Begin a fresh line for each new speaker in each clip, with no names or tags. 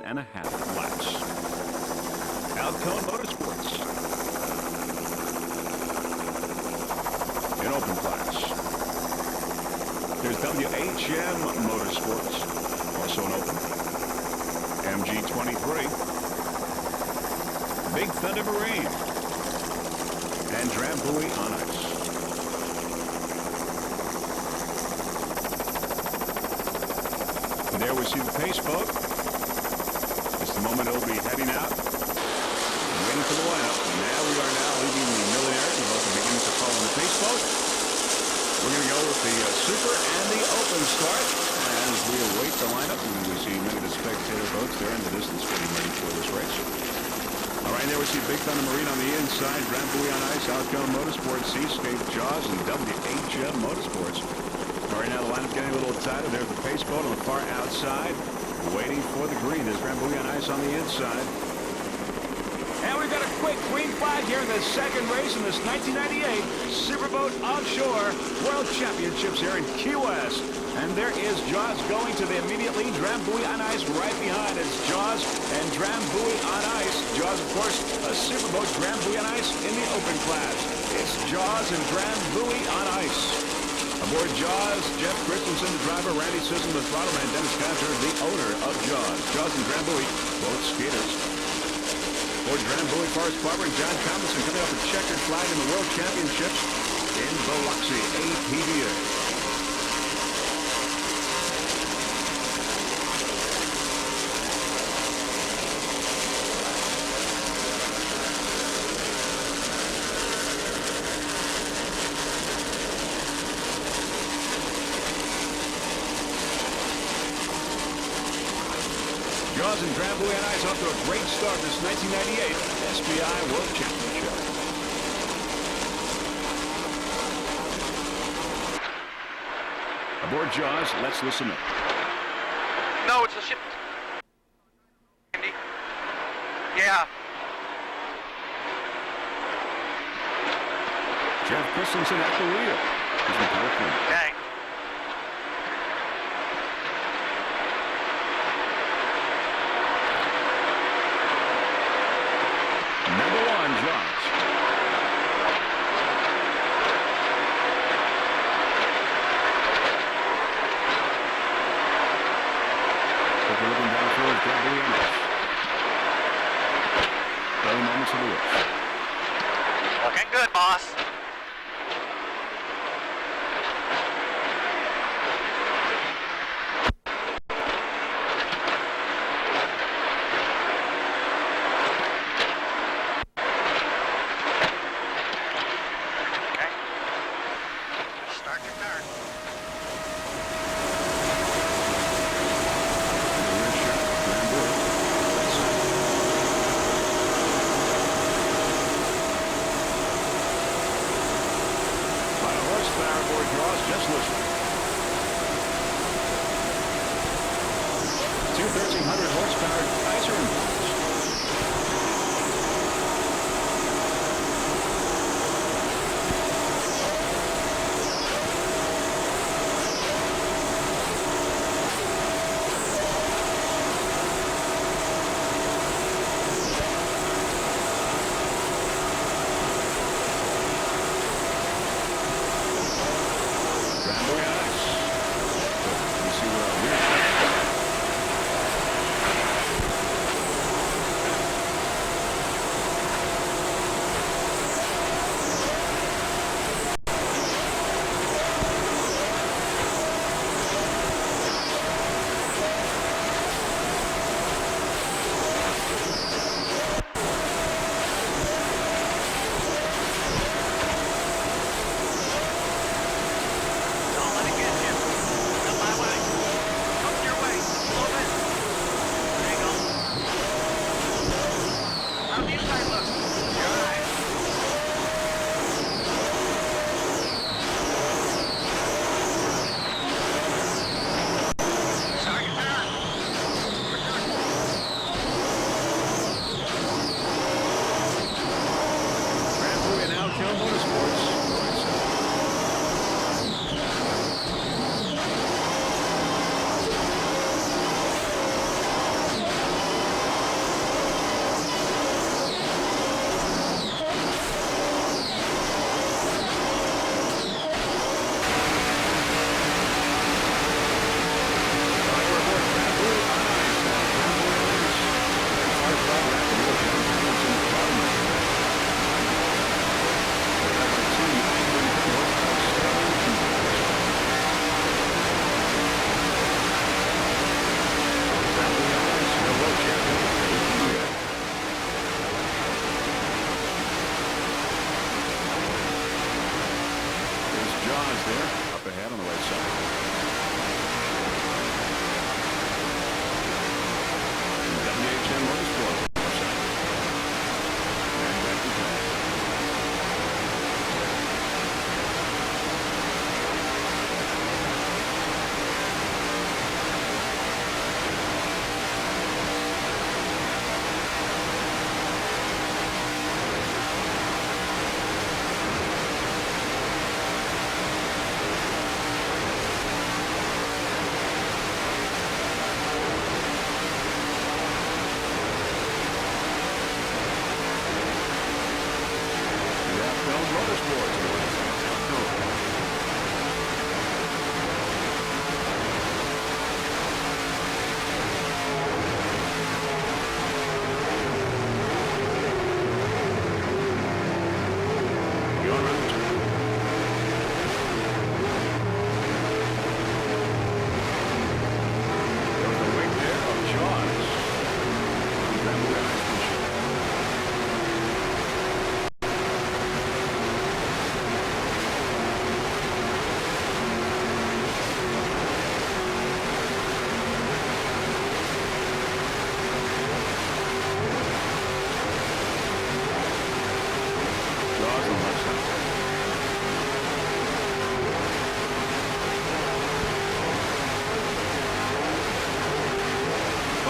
1.5 laps. Outcome Motorsports. In open class. There's WHM Motorsports, also in open. MG23. Big Thunder Marine. And Drambuie on ice. And there we see the pace boat. Just the moment it'll be heading out. Waiting for the lineup. Now we are leaving the Millionaire. We're both beginning to follow the pace boat. We're going to go with the Super and the Open start as we await the lineup. And we see many of the spectator boats there in the distance getting ready for this race. All right, there we see Big Thunder Marine on the inside, Drambuie on ice, Outcome Motorsports, Seascape, Jaws, and WHM Motorsports. All right, now the lineup's getting a little tighter. There's the pace boat on the far outside, waiting for the green. There's Drambuie on ice on the inside. And we've got a quick green flag here in the second race in this 1998 Superboat Offshore World Championships here in Keywest. And there is Jaws going to the immediate lead. Drambuie on ice right behind. It's Jaws and Drambuie on ice. Jaws, of course, a Superboat. Drambuie on ice in the open class. It's Jaws and Drambuie on ice. Aboard Jaws, Jeff Christensen, the driver, Randy Sisson, the throttle man, Dennis Cantor, the owner of Jaws. Jaws and Drambuie, both skaters. Aboard Drambuie, Forrest Barber and John Thomason coming off a checkered flag in the World Championships in Biloxi, APBA. Jaws and Drambuie on ice off to a great start this 1998 SBI World Championship. Aboard Jaws, let's listen up.
No, it's a ship. Andy. Yeah.
Jeff Christensen at the wheel. He's in California.
Dang.
Number one, Jaws. Quickly looking down towards Drambuie on ice. Early moments of the race.
Looking good, boss.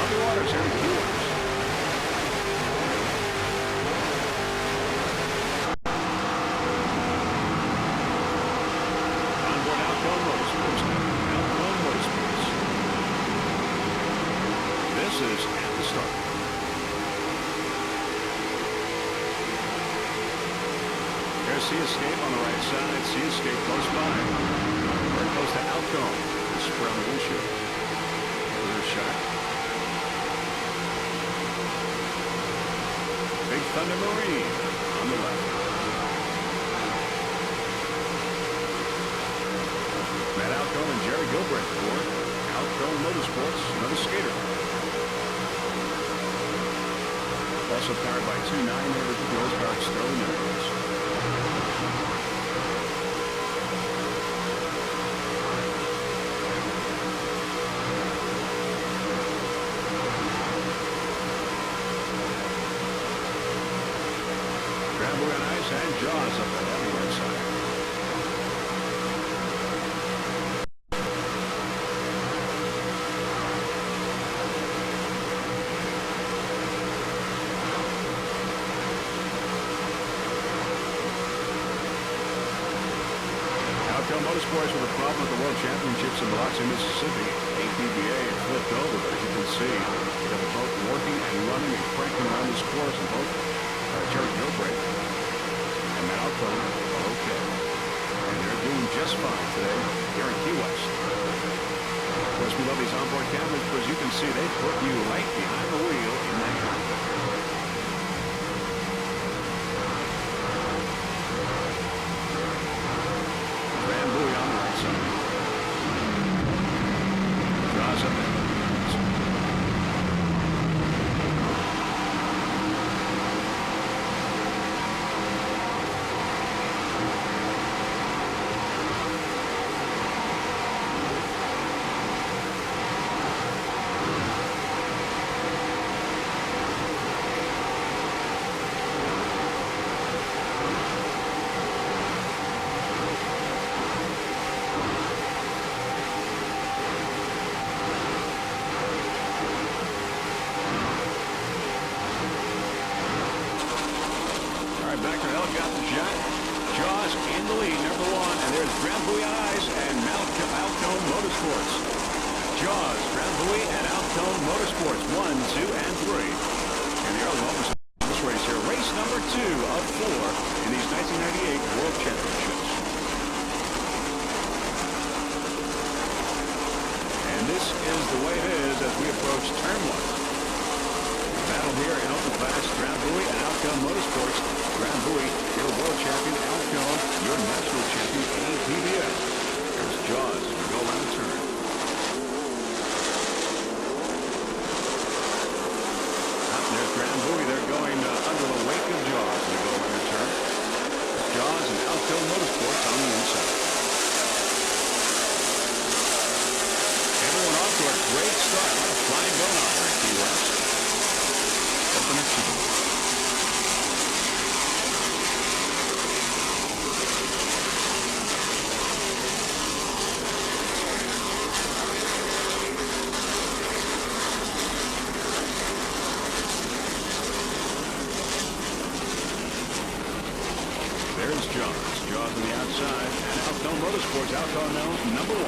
choppy waters here in Keywest. Onboard Outcome Motorsports. Outcome Motorsports. This is at the start. There's Sea Escape on the right side. Sea Escape close by. Very close to Outcome. This is around the windshield. Clear shot. Big Thunder Marine on the left. Matt Outcome and Jerry Gilbreth for Outcome Motorsports, another skater. Also powered by two 950 horsepower Sterling engines. Travel on ice and Jaws up the right side. Motorsports with a problem at the World Championships in Biloxi, Mississippi. APBA flipped over, but as you can see, they have a boat working and running and cranking around this course, and both Jerry Gilbreth and Malcolm are okay. And they're doing just fine today here in Key West. Of course, we love these onboard cameras because you can see they put you right behind the wheel in that cockpit. Back to helicopter shot. Jaws in the lead, number one. And there's Drambuie on ice and Outcome Motorsports. Jaws, Drambuie, and Outcome Motorsports. 1, 2, and 3. And the early moments of this race here. Race number 2 of 4 in these 1998 World Championships. And this is the way it is as we approach turn 1. Battle here in open class, Drambuie and Outcome Motorsports. Drambuie, your world champion. Outcome, your national champion. APBA. There's Jaws as we go around the turn. There's Drambuie. They're going under the wake of Jaws as we go around the turn. Jaws and Outcome Motorsports on the inside. Everyone off to a great start. A lot of flying going on here at Key West. Open at 2. There's Jaws. Jaws on the outside. And Outcome Motorsports, Outcome now number 1.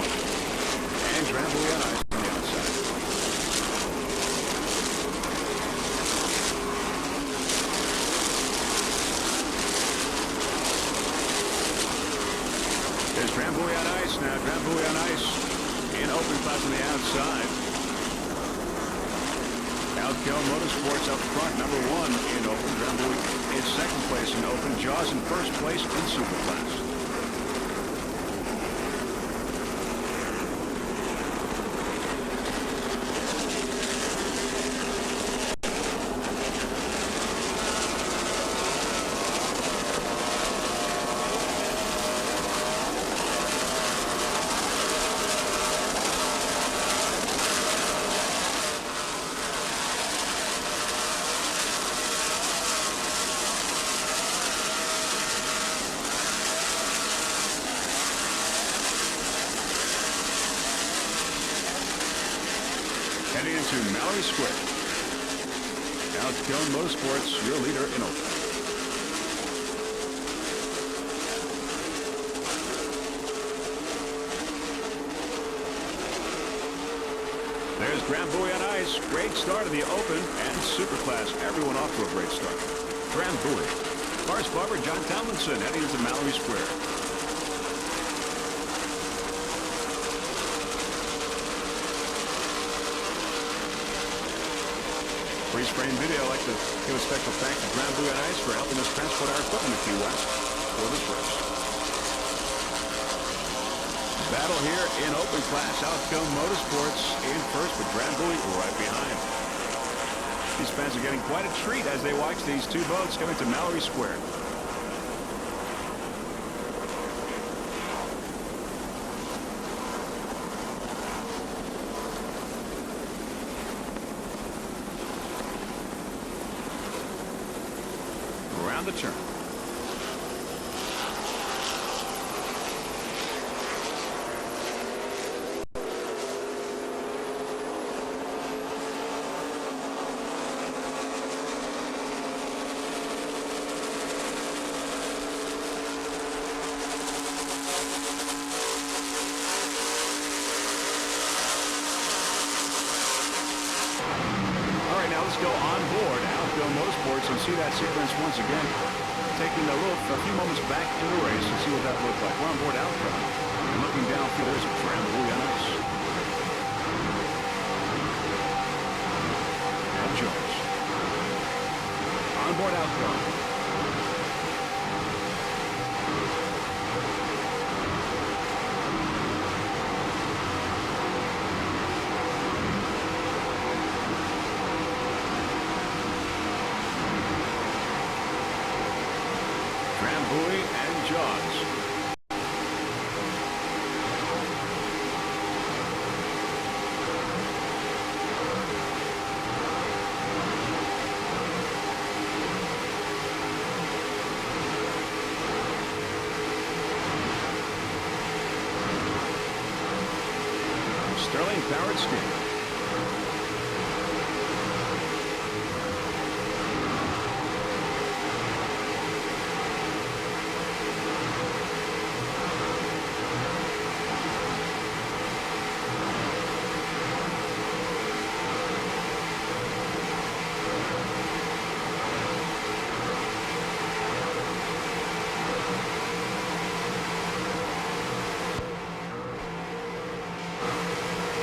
And Drambuie on ice on the outside. There's Drambuie on ice now. Drambuie on ice in open class on the outside. Outcome Motorsports up front, number 1 in open. Drambuie in second place in open. Jaws in first place in Superclass. Mallory Square. Now Kiln Motorsports, your leader in open. There's Grand Buoy on ice. Great start of the Open and Superclass. Everyone off to a great start. Grand Buoy. Forrest Barber, John Tomlinson heading into Mallory Square. Freeze frame video. I'd like to give a special thanks to Grand Buoy on ice for helping us transport our equipment to Key West for this race. Battle here in open class. Outcome Motorsports in first, but Grand Buoy right behind. These fans are getting quite a treat as they watch these two boats coming to Mallory Square. Around the turn. Let's go on board Outfield Motorsports and see that sequence once again. Taking a few moments back in the race and see what that looked like. We're on board Outfield and looking downfield. There's a Grand Buoy on ice. And Jones. On board Outfield. Buoy and Jaws. Sterling powered steam.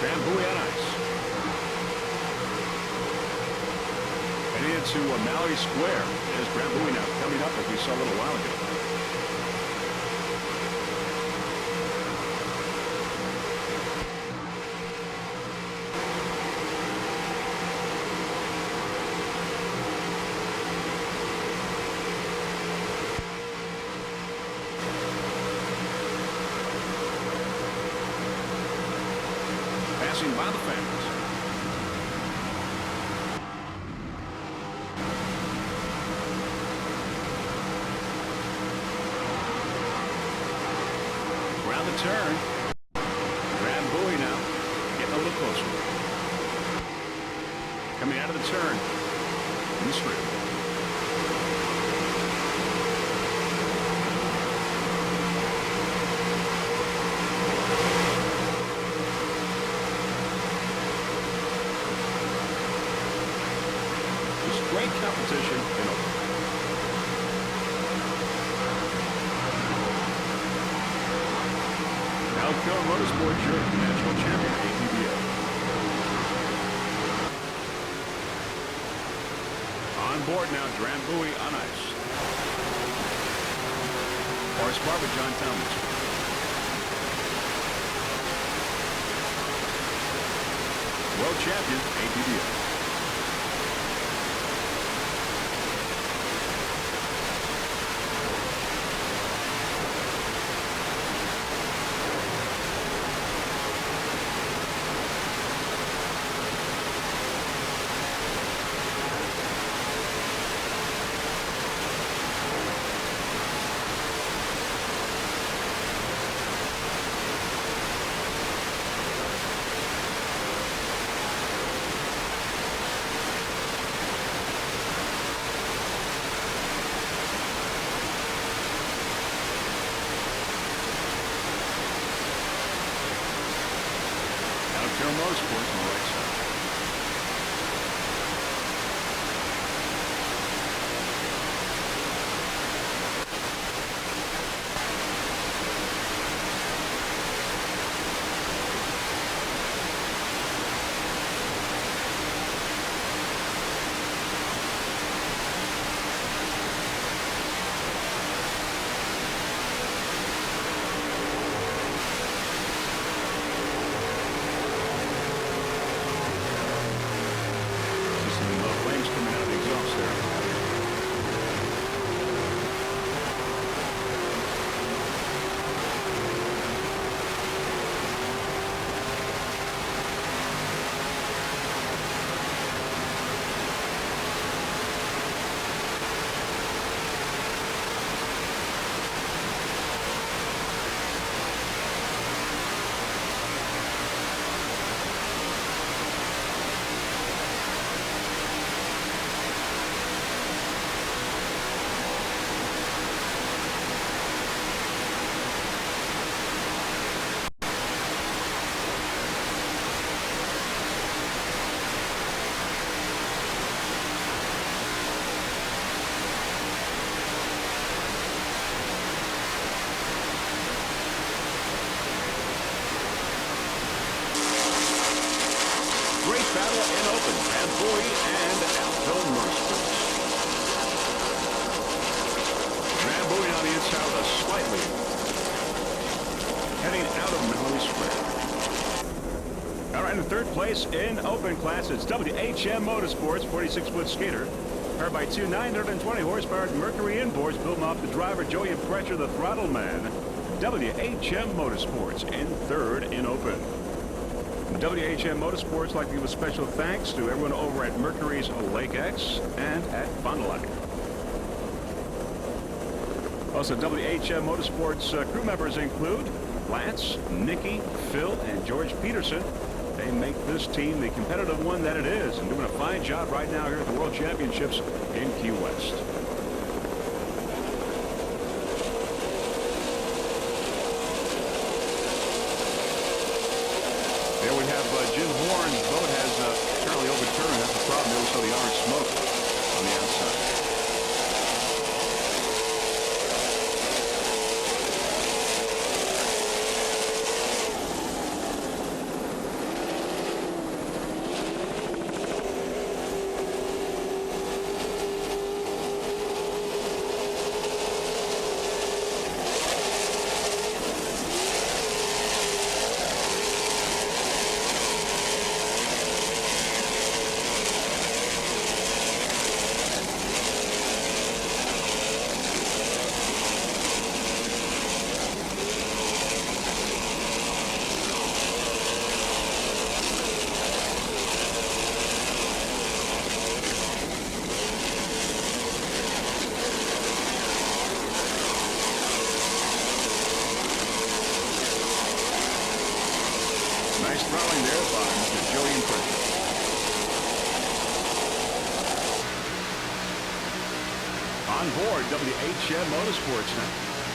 Grand Buoy on ice. Heading into Mallory Square. There's Grand Buoy now coming up as we saw a little while ago. Passing by the fans. Around the turn. Grand Buoy now getting a little closer. Coming out of the turn. In the straight. Great competition in open. Outfield Motorsports, your national champion, APBA. On board now, Grand Buoy on ice. Forrest Barber, John Tomlinson. World champion, APBA. Motorsports on the right side. Battle in open, Powerboat and Offshore Motorsports. Powerboating on the inside with a slight lead. Heading out of Mallory Square. All right, in third place in open class, it's WHM Motorsports, 46-foot skater. Powered by two 920 horsepower Mercury inboards, building off the driver, Joey and Pressure, the throttle man. WHM Motorsports in third in open. WHM Motorsports like to give a special thanks to everyone over at Mercury's Lake X and at Fond du Lac. Also, WHM Motorsports crew members include Lance, Nikki, Phil, and George Peterson. They make this team the competitive one that it is and doing a fine job right now here at the World Championships in Key West. There we have Jim Horn's boat has apparently overturned. That's the problem. There we saw the orange smoke on the outside. Nice throttling there by Mr. Joey and Pressure. On board WHM Motorsports now,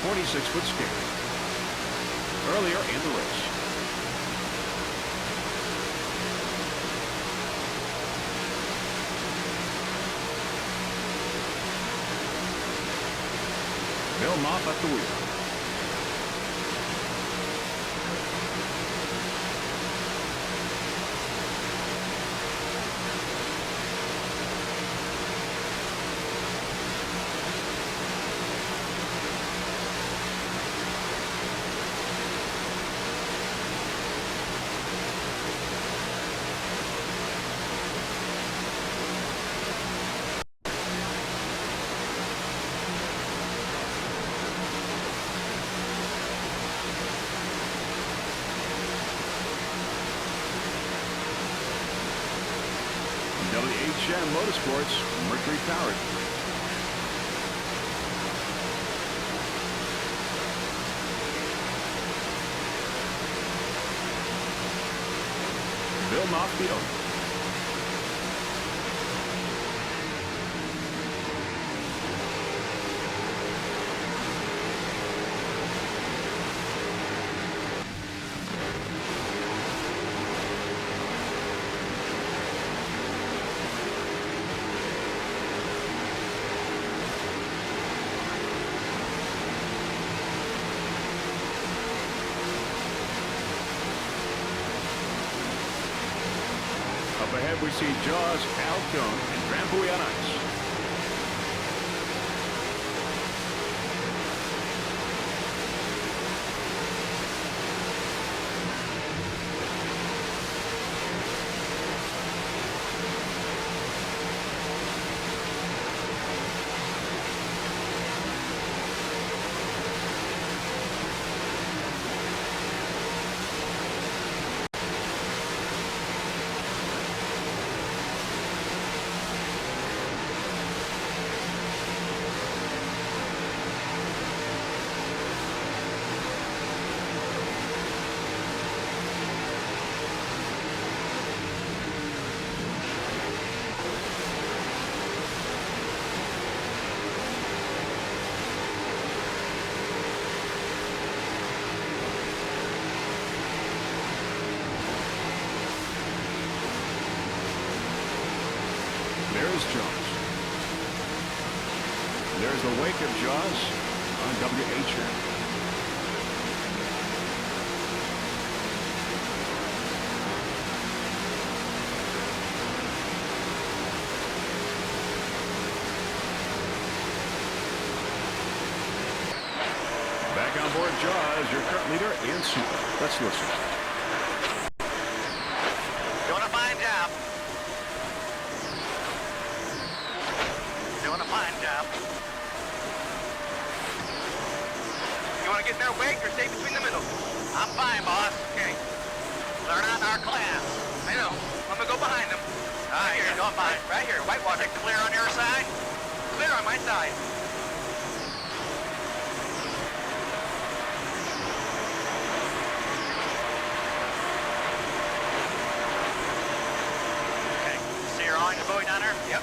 46-foot skater. Earlier in the race. Bill Moff at the wheel. WHM Motorsports, Mercury powered. Bill Moff the owner. we see Jaws, Al Cone, and Trampoline on ice. There's Jaws. There's the wake of Jaws on WHM. Back on board Jaws, your current leader and Super. Let's listen.
Doing a fine job. Doing a fine job. You want to get in their wake or stay between the middle? I'm fine, boss. Okay. They're not in our class. I know. I'm going to go behind them. All right, you're going fine. Right here. Whitewater. Clear on your side? Clear on my side. Okay. See your awning buoy down there? Yep.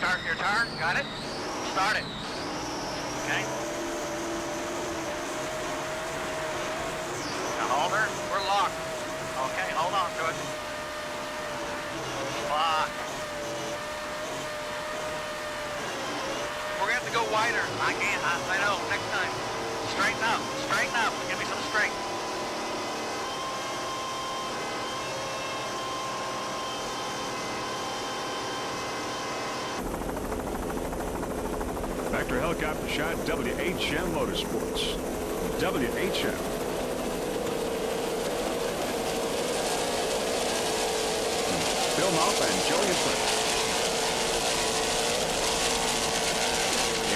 Start your turn. Got it? Start it. Okay. Now hold her. We're locked. Okay, hold on to it. Lock. We're going to have to go wider. I can't. I know. Next time. Straighten up. Straighten up. Give me some strength.
Vector helicopter shot, WHM Motorsports. WHM. Phil Mouth and Julian Flint.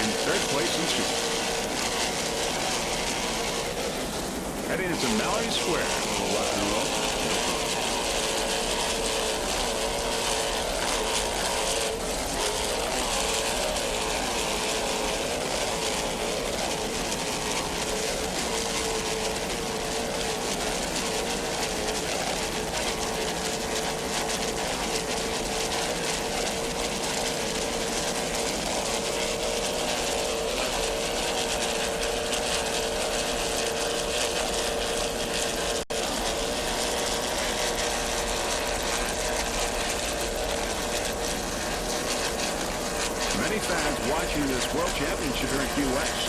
In third place in shooting. Heading into Mallory Square. A little rock and roll. Many fans watching this World Championship here in Key West.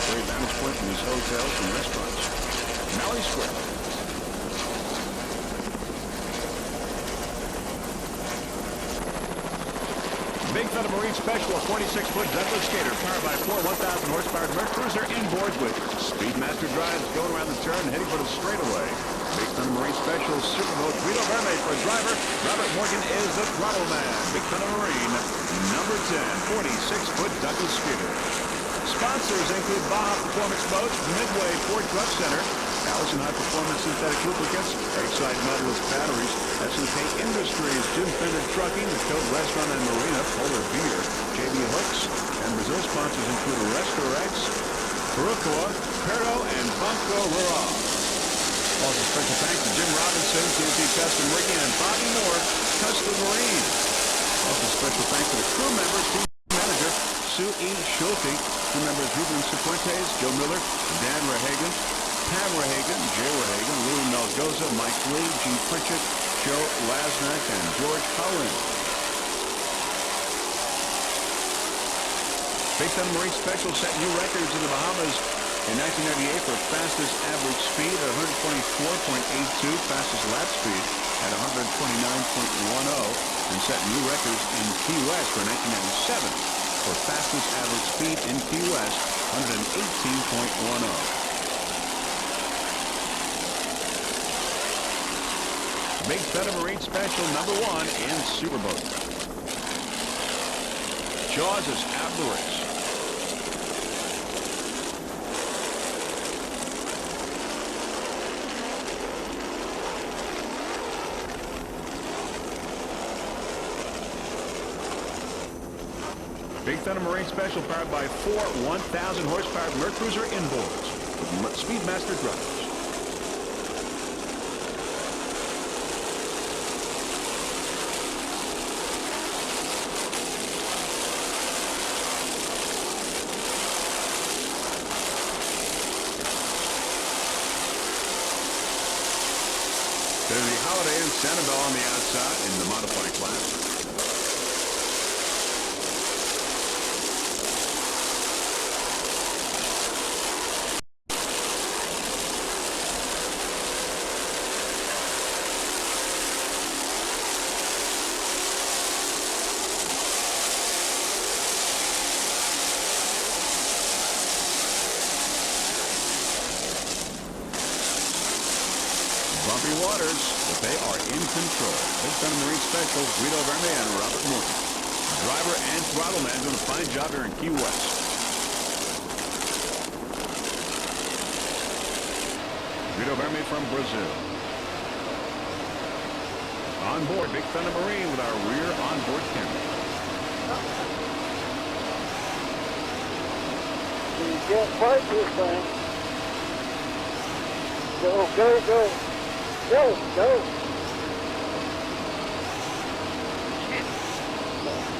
Great vantage point from these hotels and restaurants. Mallory Square. Big Thunder Marine Special, a 46-foot Douglas skater powered by four 1,000 horsepower Merc Cruiser inboard with Speedmaster drives going around the turn and heading for the straightaway. Big Thunder Marine Special Superboat Guido Verme for a driver. Robert Morgan is the throttle man. Big Thunder Marine, number 10, 46-foot Douglas skater. Sponsors include Baja Performance Boats, Midway Ford Club Center, Allison High Performance Synthetic Lubricants, Excite Nautilus Batteries, S&K Industries, Jim Fender Trucking, the Code Restaurant and Marina, Polar Beer, JB Hooks, and Brazil sponsors include Restaurex, Perucoa, Perro, and Banco Rural. Also special thanks to Jim Robinson, TNT Custom Rigging, and Bobby Moore, Custom Marine. Also special thanks to the crew members, team manager, Sue E. Schulte. Crew members Ruben Cifuentes, Joe Miller, Dan Rehagen, Pam Rehagen, Jay Rehagen, Lou Melgoza, Mike Lee, Gene Pritchett, Joe Lasnak, and George Howland. Big Thunder Marine Special set new records in the Bahamas in 1998 for fastest average speed at 124.82, fastest lap speed at 129.10, and set new records in Key West for 1997 for fastest average speed in Key West, 118.10. Big Thunder Marine Special #1 in Superboat. Jaws is Avarice. Big Thunder Marine Special powered by 4 1,000 horsepower Mercruiser inboards with Speedmaster drivers. There's the Holiday and Sanibel on the outside in the modified class. Bumpy waters, but they are in control. Big Thunder Marine Special, Guido Verme and Robert Morton. Driver and throttle man doing a fine job here in Key West. Guido Verme from Brazil. On board Big Thunder Marine with our rear onboard camera.
You can't fight this thing. Go, go, go. Go, go.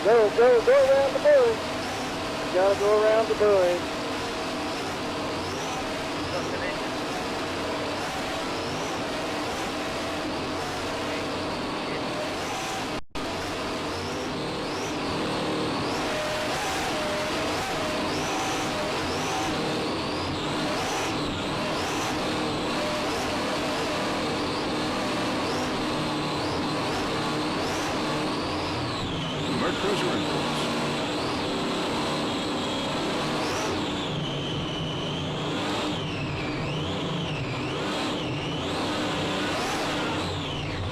Go, go, go around the buoy. You gotta go around the buoy.
Cruiser imports.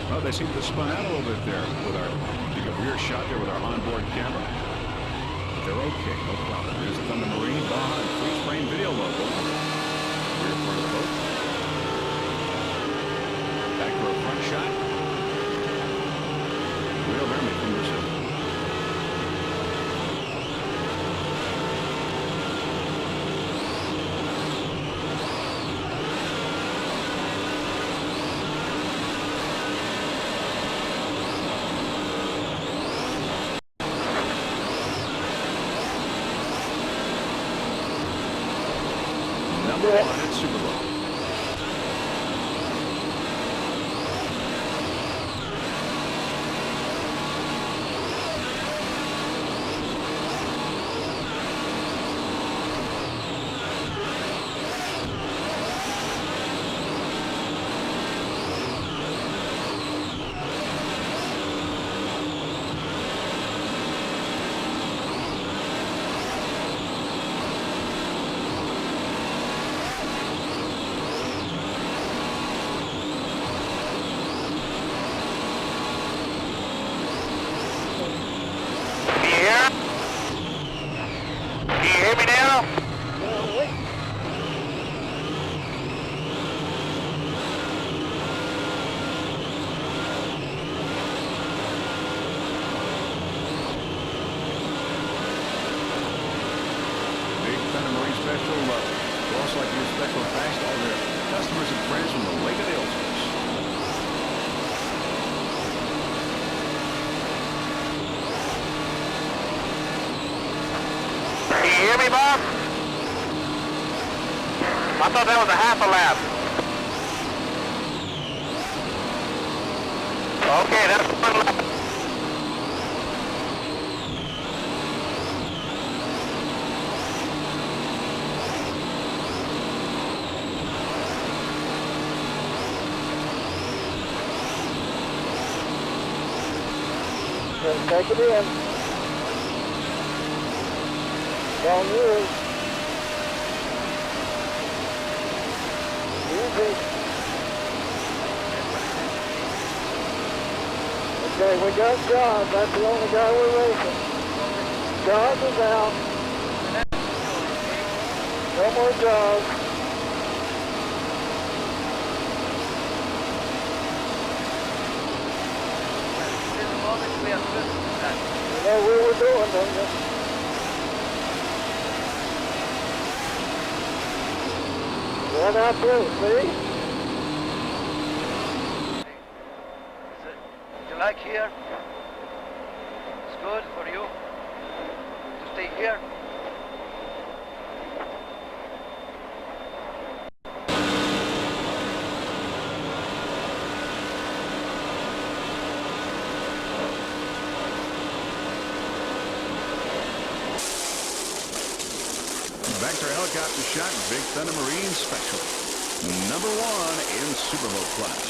Well, they seem to spun out a little bit there with our rear shot there with our onboard camera. But they're okay, no problem. There's the Thunder Marine, Baja, and freeze frame video logo. Rear part of the boat. Back to our front shot. Real Verme from Brazil. #1 at Superboat.
hear me, Bob? I thought that was a half a lap. Okay, that's 1 lap.
Just take it in. Down yours. Easy. Okay, we got John. That's the only guy we're racing. Jaws is out. No more Jaws. You know what we're doing, don't you? Right out there, see?
You like here? It's good for you to stay here.
Vector helicopter shot, Big Thunder Marine Special. Number 1 in Superboat class.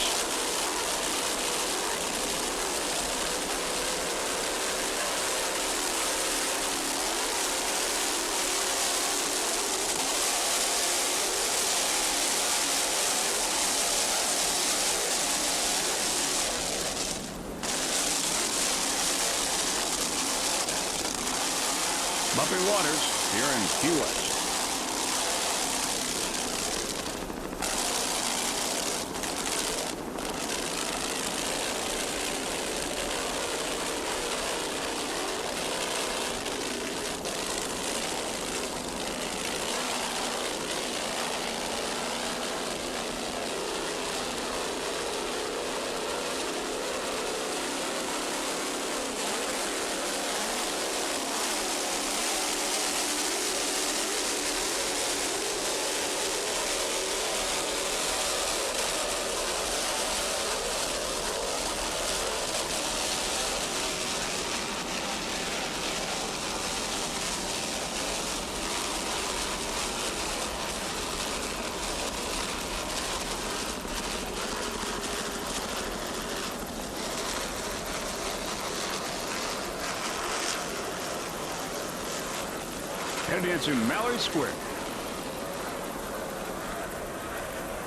Bumpy waters here in Keywest. Heading into Mallard Square.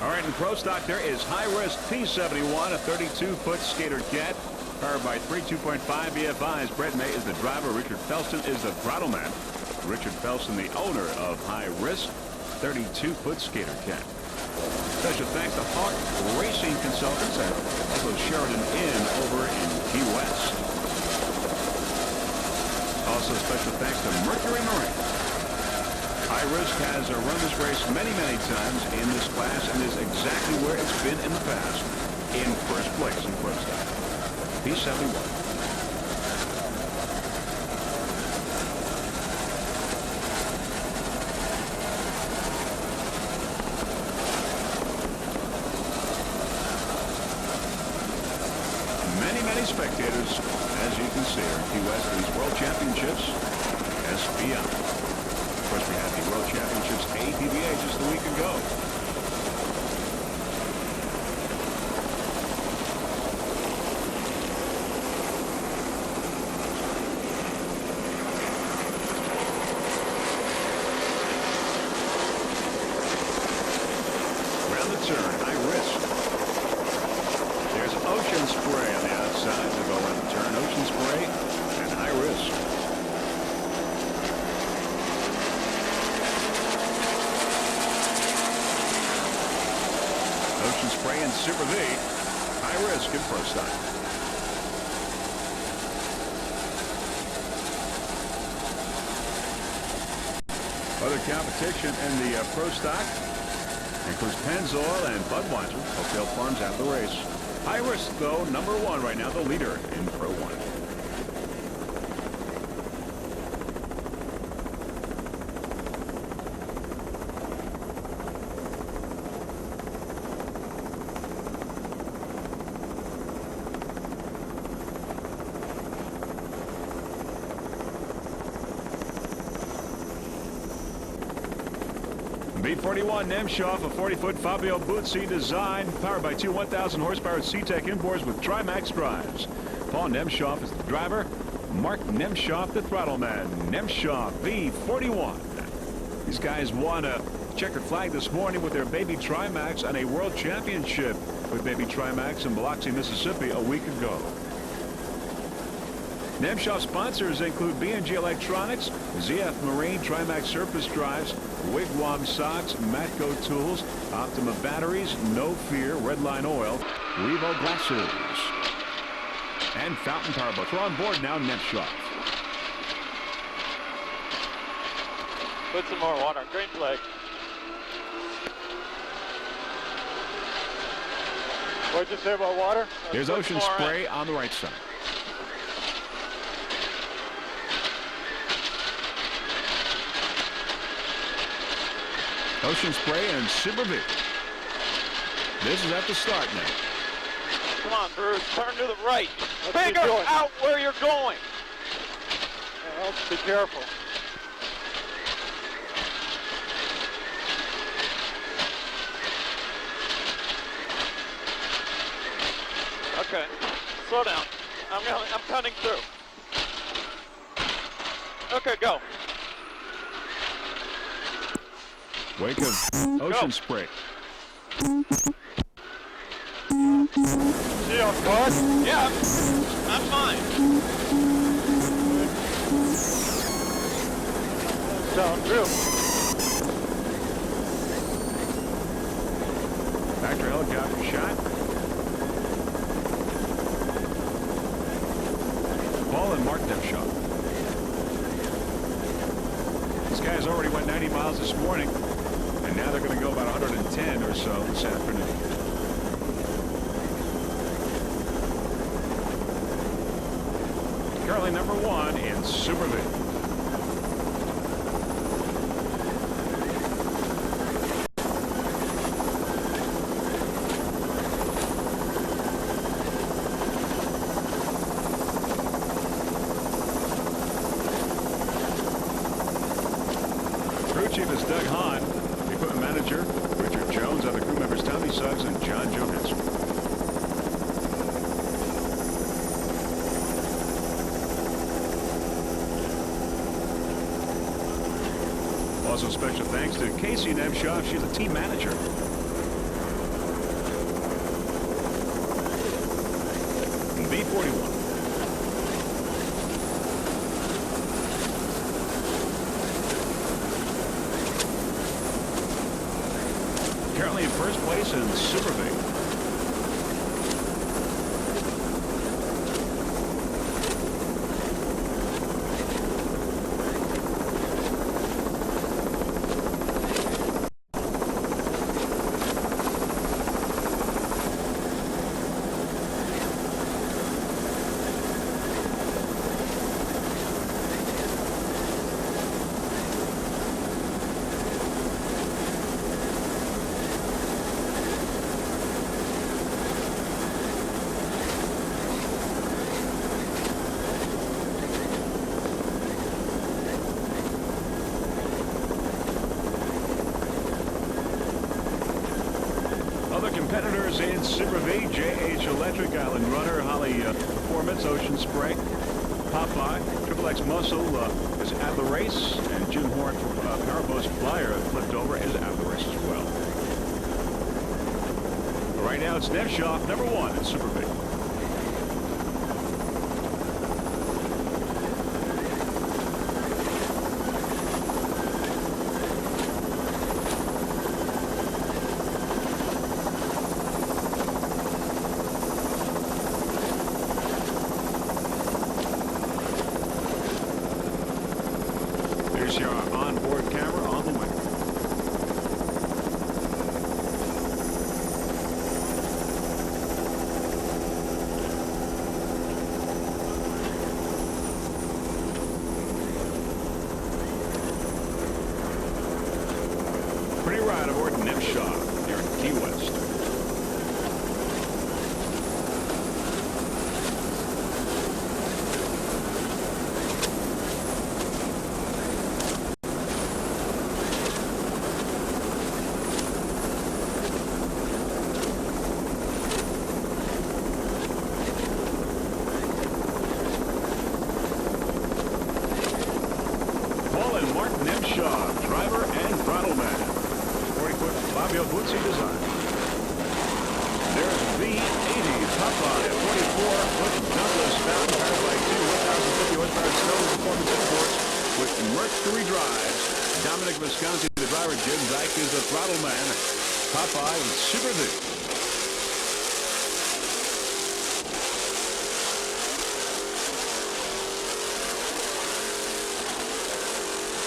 All right, in Pro Stock, there is High Risk P71, a 32-foot skater jet, powered by 3 2.5 BFIs. Brett May is the driver. Richard Felston is the throttle man. Richard Felston, the owner of High Risk, 32-foot skater jet. Special thanks to Hawk Racing Consultants and also Sheridan Inn over in Key West. Also special thanks to Mercury Marine. High Risk has run this race many times in this class and is exactly where it's been in the past, in first place in Pro Stock. P71. Many spectators, as you can see, are in Key West for these World Championships, SBI. Of course, we had the World Championships APBA just a week ago. Around the turn, High Risk. There's Ocean Spray on the outside to go around the turn. Ocean Spray and High Risk. Ocean Spray and Super V. High Risk in Pro Stock. Other competition in the Pro Stock includes Pennzoil and Budweiser. Hotel Farms at the race. High Risk, though, number 1 right now, the leader in Pro 1. V41 Nemshoff, a 40-foot Fabio Buzzi design, powered by two 1,000 horsepower C-Tech inboards with Trimax drives. Paul Nemshoff is the driver. Mark Nemshoff, the throttle man. Nemshoff V41. These guys won a checkered flag this morning with their Baby Trimax on a world championship with Baby Trimax in Biloxi, Mississippi a week ago. Nemshoff sponsors include B&G Electronics, ZF Marine, Trimax Surface Drives, Wigwam Socks, Matco Tools, Optima Batteries, No Fear, Redline Oil, Revo Glasses, and Fountain Powerboat. We're on board now, Nemshoff.
Put some more water. Green flag. What'd you say about water?
There's ocean spray on the right side. Ocean spray and Super V. This is at the start now.
Come on, Bruce. Turn to the right.
Let's
Figure out where you're going.
Well, be careful.
Okay. Slow down. I'm cutting through. Okay, go.
Wake of ocean spray.
See on board? Yeah, I'm fine.
Sound true.
Factor helicopter shot. Paul and Mark Nemshoff. These guys already went 90 miles this morning, and now they're going to go about 110 or so this afternoon. Currently number one in Super V. Crew chief is Doug Hahn. Equipment manager Richard Jones. Other crew members Tommy Suggs and John Johansson. Also special thanks to Casey Nemshoff. She's a team manager. V41. Currently in first place in Super V. Other competitors in Super V, JH Electric, Island Runner, Holly Performance, Ocean Spray, Popeye, Triple X Muscle is at the race, and Jim Horn from Powerboat's Flyer flipped over is at the race as well. But right now it's Nemshoff, number one in Super V. Here's your onboard camera on the way. Mercury Drives. Dominic Visconti, the driver. Jim Dyke is the throttle man. Popeye with Super V.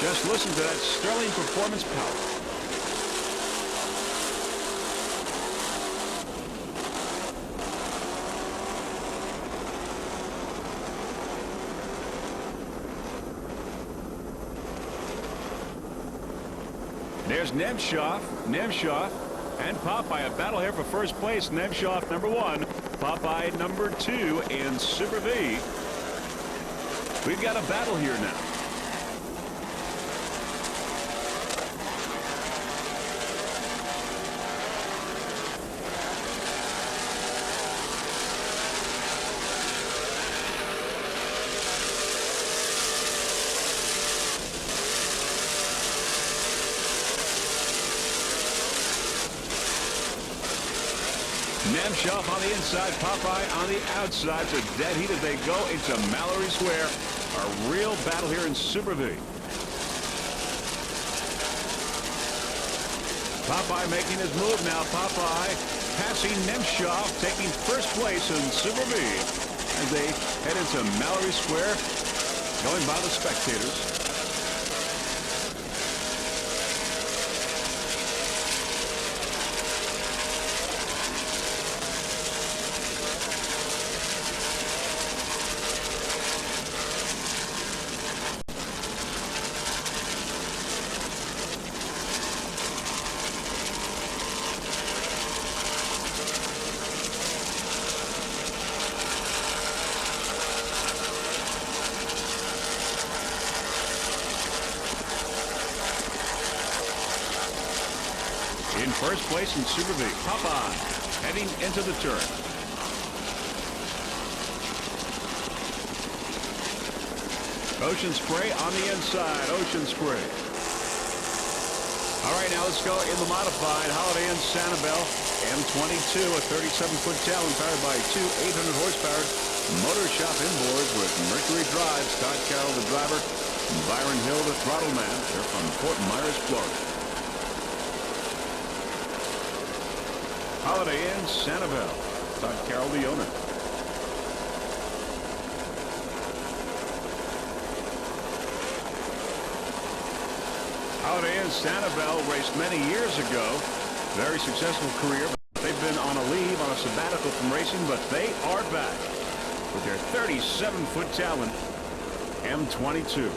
Just listen to that sterling performance power. There's Nemshoff, and Popeye. A battle here for first place. Nemshoff number 1, Popeye number 2, and Super V. We've got a battle here now. Nemshoff on the inside, Popeye on the outside. It's a dead heat as they go into Mallory Square. A real battle here in Super V. Popeye making his move now. Popeye passing Nemshoff, taking first place in Super V as they head into Mallory Square, going by the spectators. In first place in Super V, Popeye heading into the turn. Ocean Spray on the inside. Ocean Spray. All right, now let's go in the modified Holiday Inn Sanibel M22, a 37-foot Talon powered by two 800-horsepower motor shop inboards with Mercury Drives. Todd Carroll, the driver, Byron Hill, the throttle man. They're from Fort Myers, Florida. Holiday Inn Sanibel. Todd Carroll, the owner. Holiday Inn Sanibel raced many years ago. Very successful career. They've been on a leave, on a sabbatical from racing, but they are back with their 37-foot Talon M22.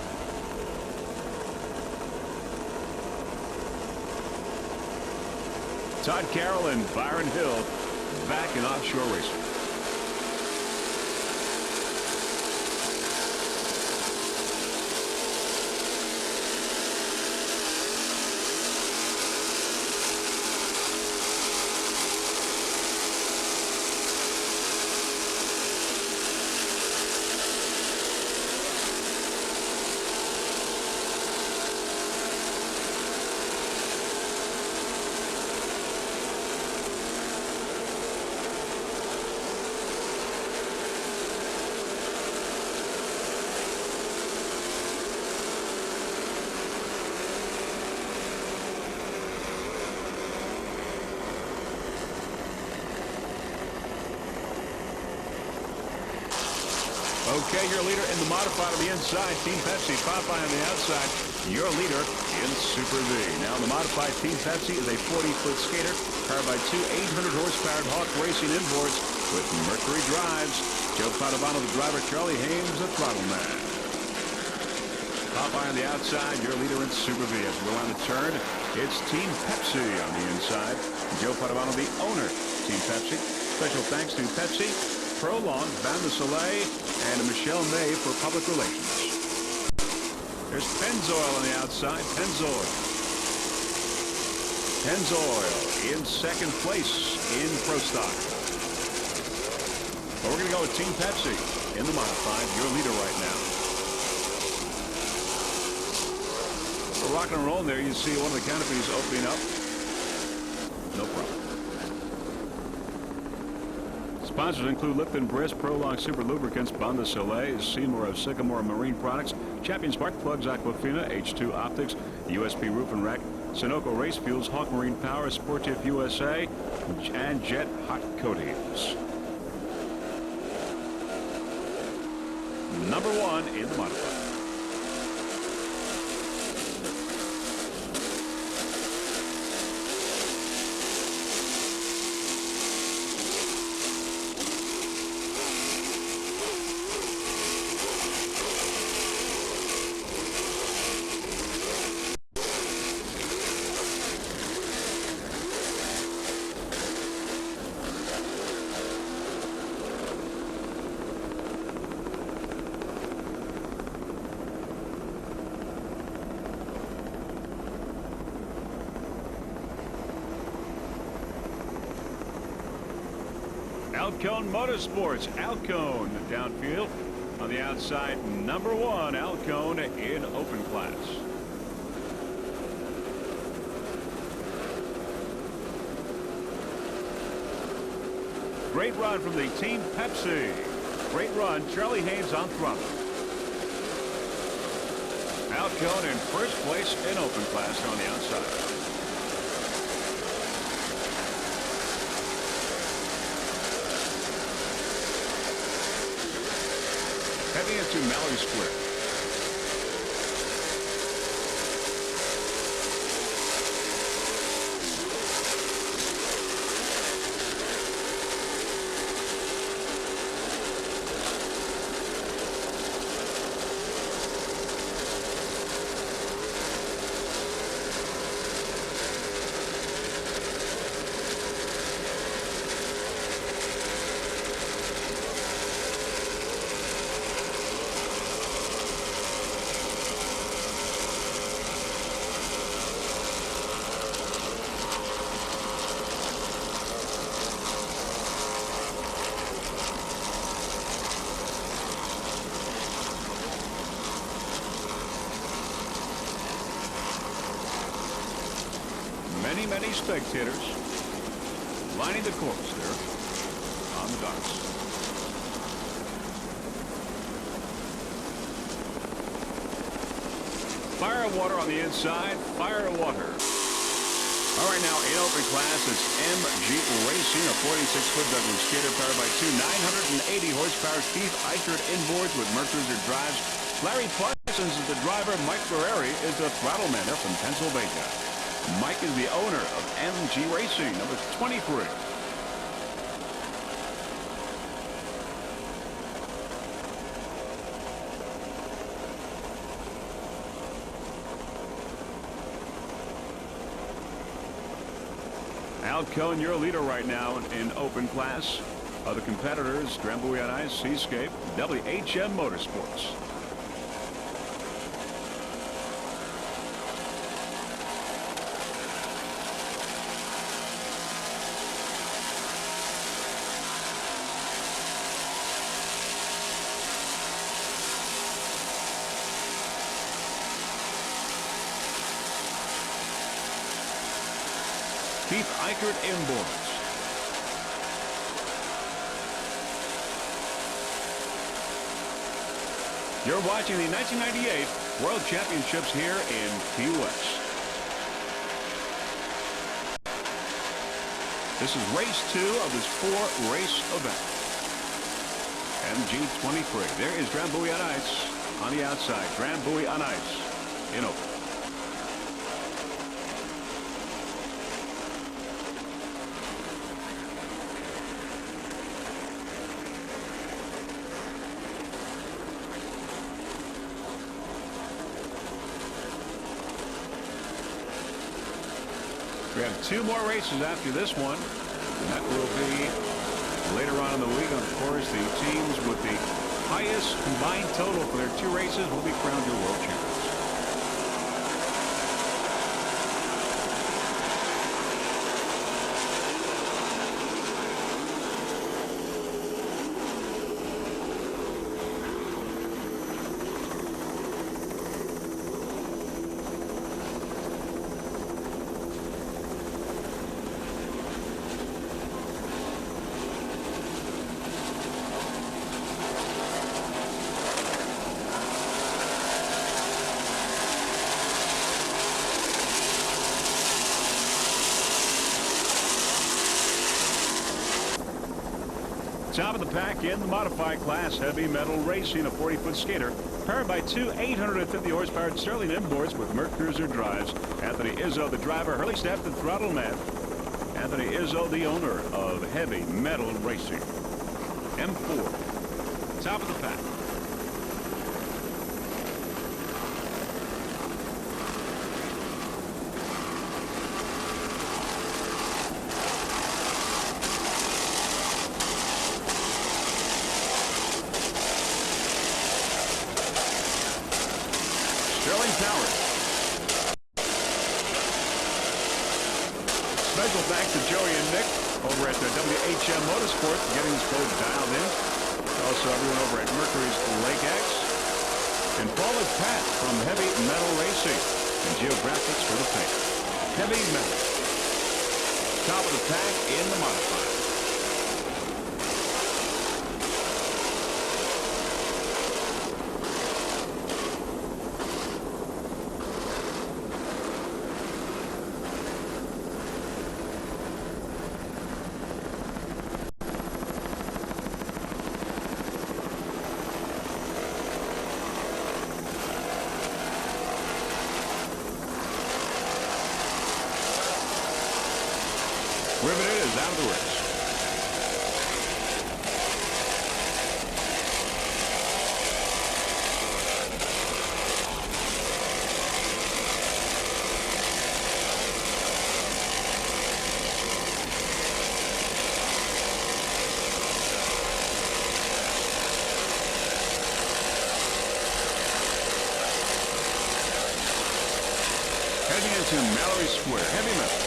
Todd Carroll and Byron Hill back in offshore racing. Okay, your leader in the modified on the inside, Team Pepsi. Popeye on the outside, your leader in Super V. Now, the modified Team Pepsi is a 40-foot skater powered by two 800-horsepower Hawk Racing inboards with Mercury Drives. Joe Padovano, the driver. Charlie Haynes, the throttle man. Popeye on the outside, your leader in Super V. As we go on the turn, it's Team Pepsi on the inside. Joe Padovano, the owner, Team Pepsi. Special thanks to Pepsi, Prolong, Van de Soleil, and Michelle May for public relations. There's Pennzoil on the outside. Pennzoil. Pennzoil in second place in Pro Stock. But we're going to go with Team Pepsi in the modified, your leader right now. We're rocking and rolling there. You see one of the canopies opening up. No problem. Sponsors include Lipton Brisk, Prolong Super Lubricants, Bond Soleil, Seymour of Sycamore Marine Products, Champion Spark Plugs, Aquafina, H2 Optics, USP Roof and Rack, Sunoco Race Fuels, Hawk Marine Power, Sportif USA, and Jet Hot Coatings. Number 1 in the modified. Alcone Motorsports, Alcone downfield. On the outside, number 1, Alcone in open class. Great run from the Team Pepsi. Great run, Charlie Haynes on throttle. Alcone in first place in open class on the outside. Heading into Mallory Square. Many spectators lining the course there on the docks. Fire and water on the inside. Fire and water. All right, now in open class, it's MG Racing, a 46-foot Douglas skater powered by two 980 horsepower Keith Eichert inboards with Mercruiser drives. Larry Parsons is the driver. Mike Ferrari is the throttle man. They're from Pennsylvania. Mike is the owner of MG Racing, number 23. Alcone, your leader right now in open class. Other competitors, Drambuie on Ice, Seascape, WHM Motorsports. Keith Eichert inboards. You're watching the 1998 World Championships here in Key West. This is race 2 of this 4-race event. MG23. There is Drambuie on Ice on the outside. Drambuie on Ice in open. We have 2 more races after this one, and that will be later on in the week. Of course, the teams with the highest combined total for their 2 races will be crowned your world champions. Top of the pack in the modified class, heavy metal racing, a 40-foot skater, powered by two 850 horsepower Sterling inboards with Merc Cruiser drives. Anthony Izzo, the driver, Hurley Staff, the throttle man. Anthony Izzo, the owner of Heavy Metal Racing. M4, top of the pack. Special thanks to Joey and Nick over at the WHM Motorsports for getting this boat dialed in. Also everyone over at Mercury's Lake X. And Paul and Pat from Heavy Metal Racing and Geographics for the paint. Heavy Metal. Top of the pack in the modified. Riveted is out of the race. Heading into Mallory Square, heavy metal.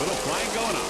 Little flag going on.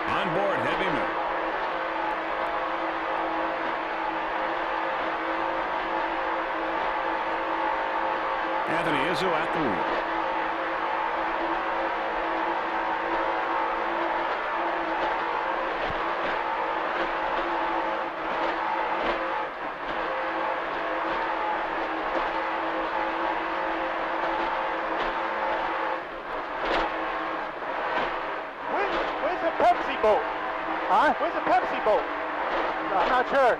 On board, heavy metal. Anthony Izzo at the wheel.
Where's the Pepsi boat? Huh? Where's the Pepsi boat? I'm not sure.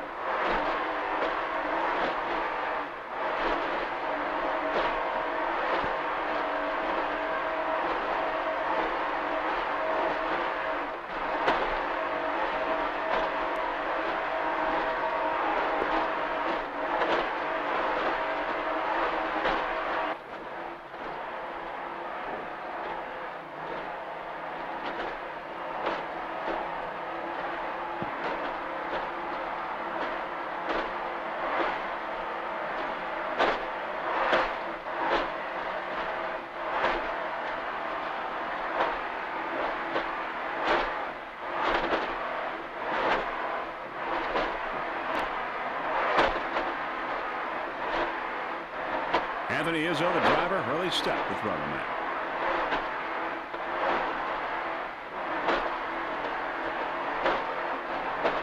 Anthony Izzo, the driver, Hurley Step, the throttle man.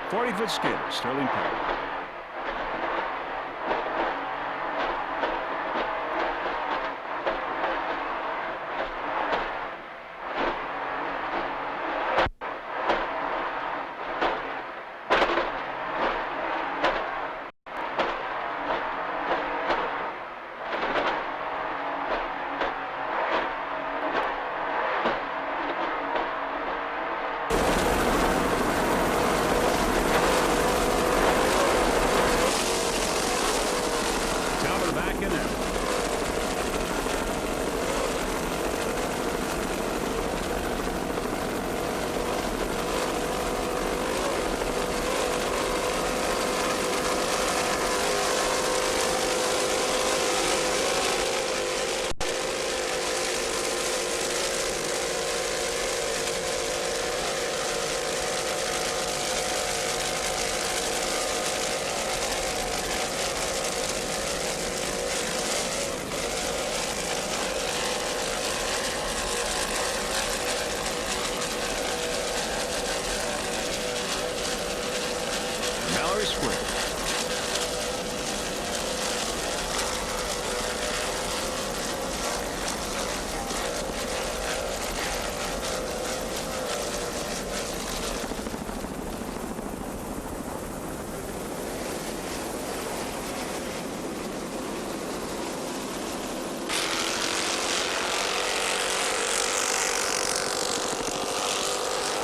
"40-foot skater, Sterling power.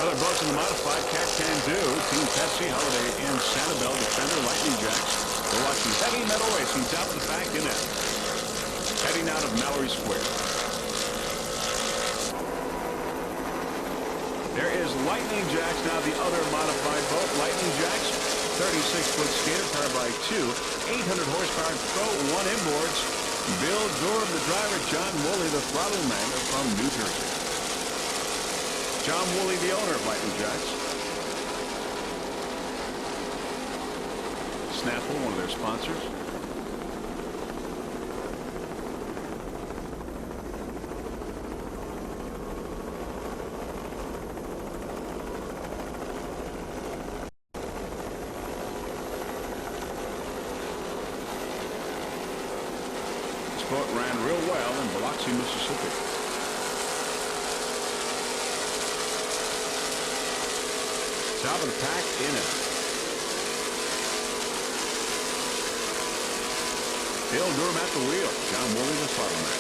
Other boats in the modified Cat Can Do, Team Pepsi, Holiday Inn, Sanibel, Defender, Lightning Jacks. We're watching heavy metal racing top of the pack in it. Heading out of Mallory Square. There is Lightning Jacks, now the other modified boat. Lightning Jacks, 36-foot skater, powered by two 800-horsepower Pro 1 inboards. Bill Durham, the driver. John Woolley, the throttle man from New Jersey. John Woolley, the owner of Lightning Jacks. Snapple, one of their sponsors. This boat ran real well in Biloxi, Mississippi. Top of the pack in it. Bill Durham at the wheel. John Woolley, the throttle man.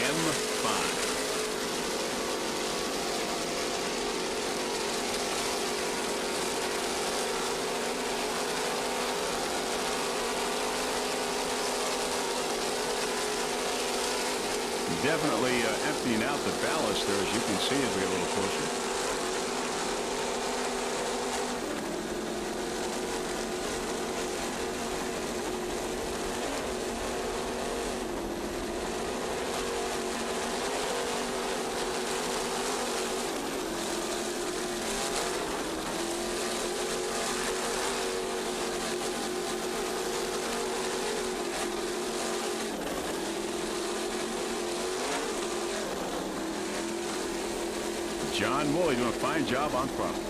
M5. Definitely emptying out the ballast there, as you can see as we get a little closer. John Woolley doing a fine job on throttle.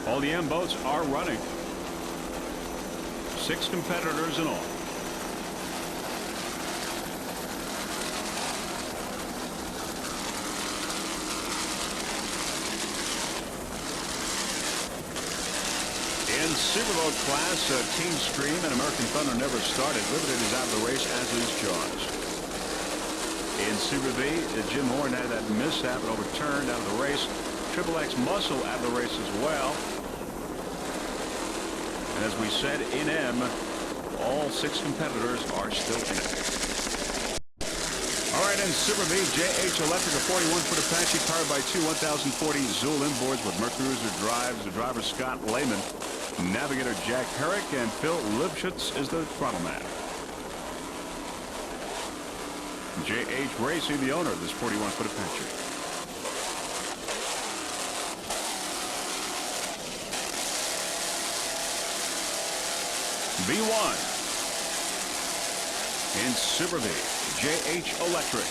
All the M boats are running. 6 competitors in all. In Superboat class, Team Stream and American Thunder never started. Limited is out of the race, as is Jaws. In Super B, Jim Horn had that mishap and overturned out of the race. Triple X Muscle out of the race as well. And as we said, in M, all 6 competitors are still in it. All right, in Super B, JH Electric, a 41-foot Apache powered by two 1040 Zool inboards with Mercruiser drives. The driver Scott Lehman, navigator Jack Herrick, and Phil Lipschutz is the throttle man. JH Racing, the owner of this 41-foot Apache. V1 in Super B, JH Electric.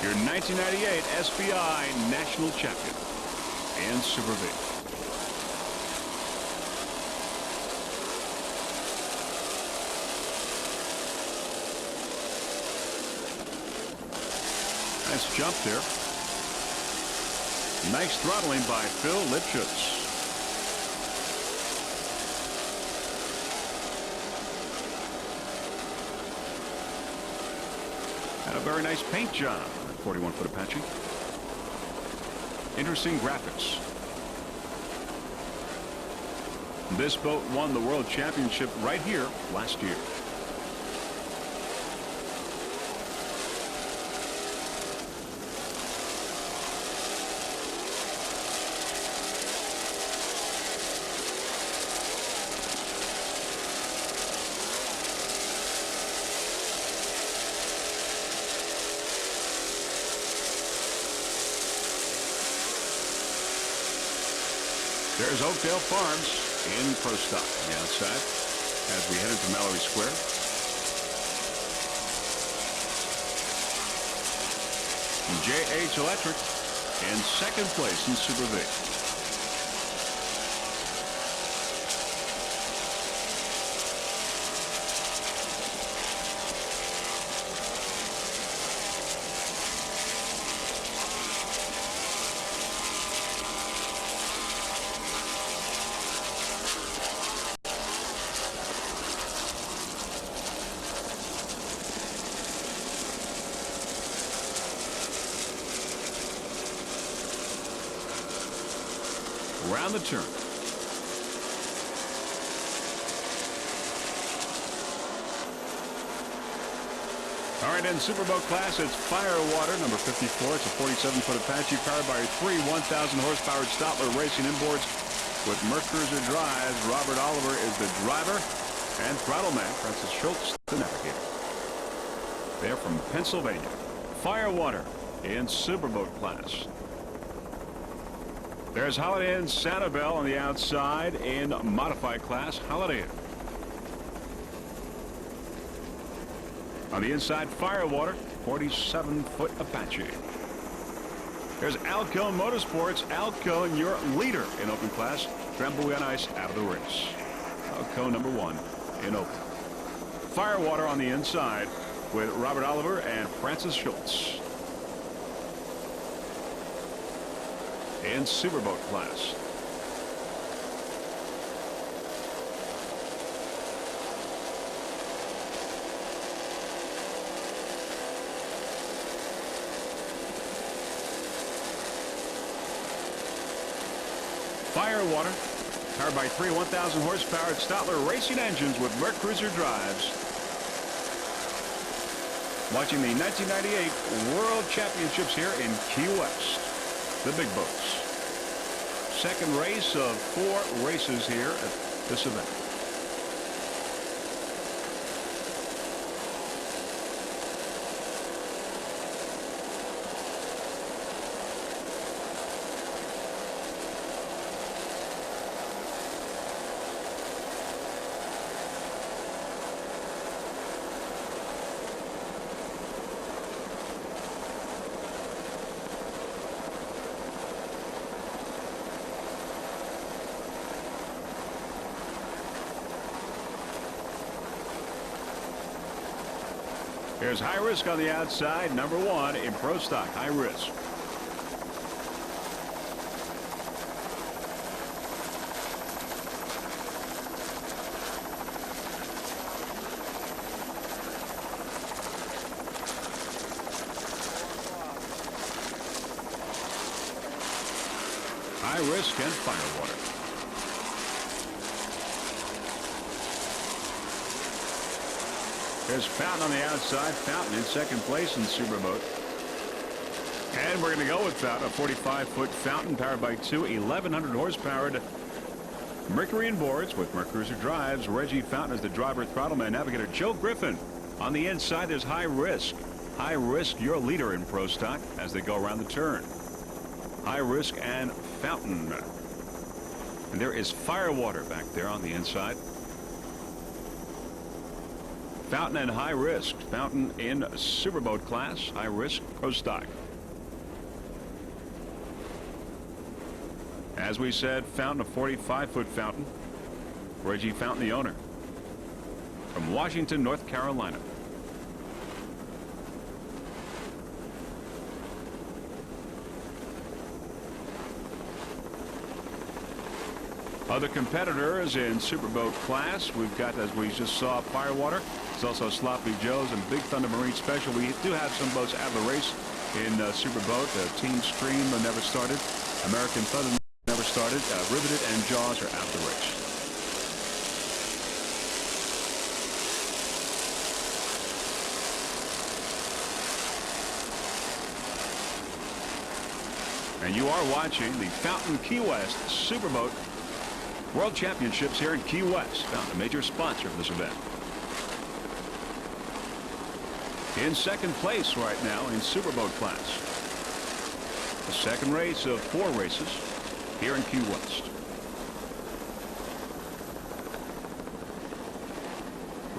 Your 1998 SBI National Champion in Super B. Nice jump there. Nice throttling by Phil Lipschutz. And a very nice paint job on that 41-foot Apache. Interesting graphics. This boat won the World Championship right here last year. There's Oakdale Farms in pro stock on the outside as we head into Mallory Square. JH Electric in second place in Super B. around the turn. All right, in Superboat class, it's Firewater, number 54. It's a 47-foot Apache powered by three 1,000-horsepower Stotler racing inboards with Mercruiser drives. Robert Oliver is the driver, and throttle man Francis Schultz, the navigator. They're from Pennsylvania. Firewater in Superboat class. There's Holiday Inn Sanibel on the outside in modified class. Holiday Inn. On the inside, Firewater, 47-foot Apache. There's Alcone Motorsports. Alcone, your leader in open class. Tremblay on ice out of the race. Alcone number 1 in open. Firewater on the inside with Robert Oliver and Francis Schultz. In Superboat class. Firewater, powered by three 1,000-horsepower Stotler racing engines with Mercruiser drives. Watching the 1998 World Championships here in Key West. The big boats. Second race of 4 races here at this event. Here's High Risk on the outside, number 1 in Pro Stock. High Risk. High Risk and Firewater. There's Fountain on the outside. Fountain in second place in Superboat. And we're going to go with Fountain, a 45-foot Fountain powered by two 1,100-horsepowered Mercury inboards with Mercruiser drives. Reggie Fountain is the driver, throttle man, navigator. Joe Griffin on the inside. There's High Risk. High Risk, your leader in Pro Stock as they go around the turn. High Risk and Fountain. And there is Firewater back there on the inside. Fountain and High Risk. Fountain in Superboat class. High Risk Pro Stock. As we said, Fountain, a 45-foot Fountain. Reggie Fountain, the owner. From Washington, North Carolina. Other competitors in Superboat class, we've got, as we just saw, Firewater. There's also Sloppy Joe's and Big Thunder Marine Special. We do have some boats out of the race in Superboat. Team Stream never started. American Thunder never started. Riveted and Jaws are out of the race. And you are watching the Fountain Key West Superboat World Championships here in Key West. Fountain, a major sponsor of this event. In second place right now in Superboat class. The second race of 4 races here in Key West.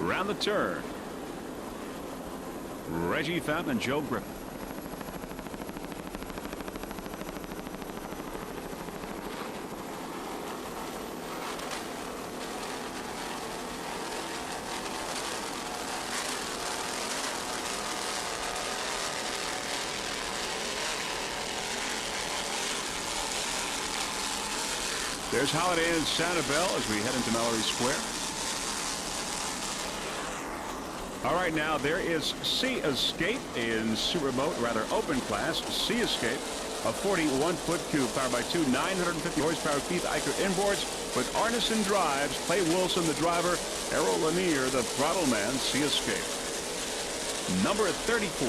Around the turn, Reggie Fountain and Joe Griffin. There's Holiday Inn Sanibel as we head into Mallory Square. All right, now there is Sea Escape in Superboat, rather open class. Sea Escape a 41-foot cube powered by two 950 horsepower Keith Eicher inboards with Arneson drives. Clay Wilson, the driver. Errol Lanier, the throttle man. Sea Escape. Number 34.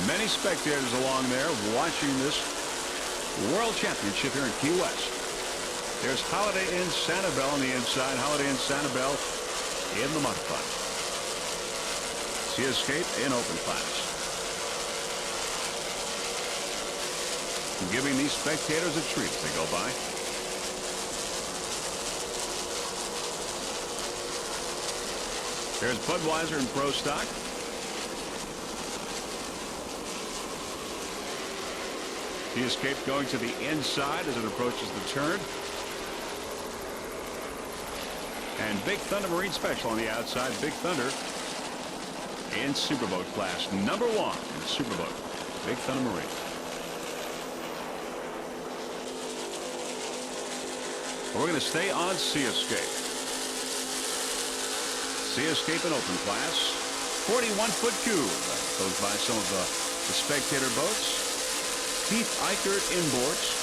Many spectators along there watching this World Championship here in Key West. There's Holiday Inn Sanibel on the inside. Holiday Inn Sanibel in the modified. Sea Escape in open class. Giving these spectators a treat as they go by. There's Budweiser in Pro Stock. Sea Escape going to the inside as it approaches the turn. And Big Thunder Marine Special on the outside. Big Thunder in Superboat class. Number 1 in Superboat. Big Thunder Marine. We're going to stay on Sea Escape. Sea Escape in open class. 41-foot cube. Goes by some of the spectator boats. Keith Eicher inboards.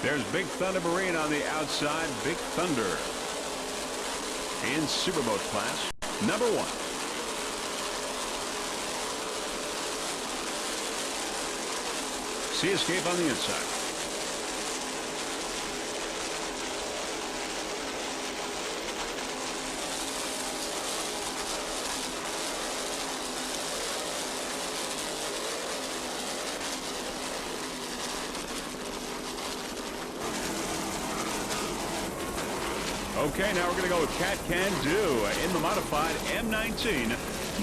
There's Big Thunder Marine on the outside. Big Thunder in Superboat class. Number 1. Sea Escape on the inside. Okay, now we're going to go with Cat Can Do in the modified M19.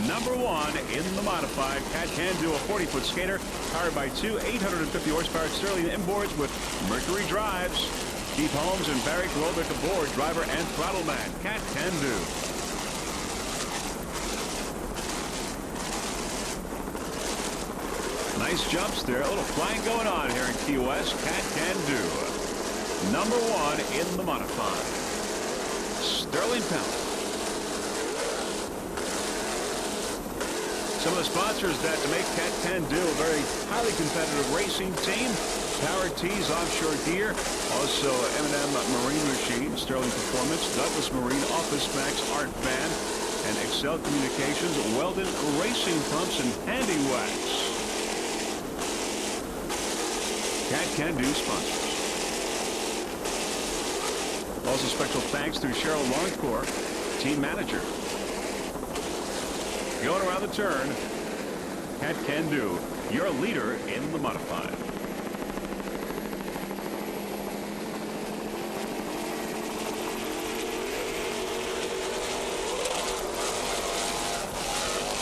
Number 1 in the modified Cat Can Do, a 40-foot skater powered by two 850 horsepower Sterling inboards with Mercury drives. Keith Holmes and Barry Grobick aboard, driver and throttle man. Cat Can Do. Nice jumps there. A little flying going on here in Key West. Cat Can Do. Number 1 in the modified. Sterling Power. Some of the sponsors that make Cat Can Do a very highly competitive racing team. Power Tees, Offshore Gear, also M&M Marine Machine, Sterling Performance, Douglas Marine, Office Max, Art Band, and Excel Communications, Weldon Racing Pumps, and Handy Wax. Cat Can Do sponsors. Also special thanks to Cheryl Longcore, team manager. Going around the turn, Cat Can Do, your leader in the modified.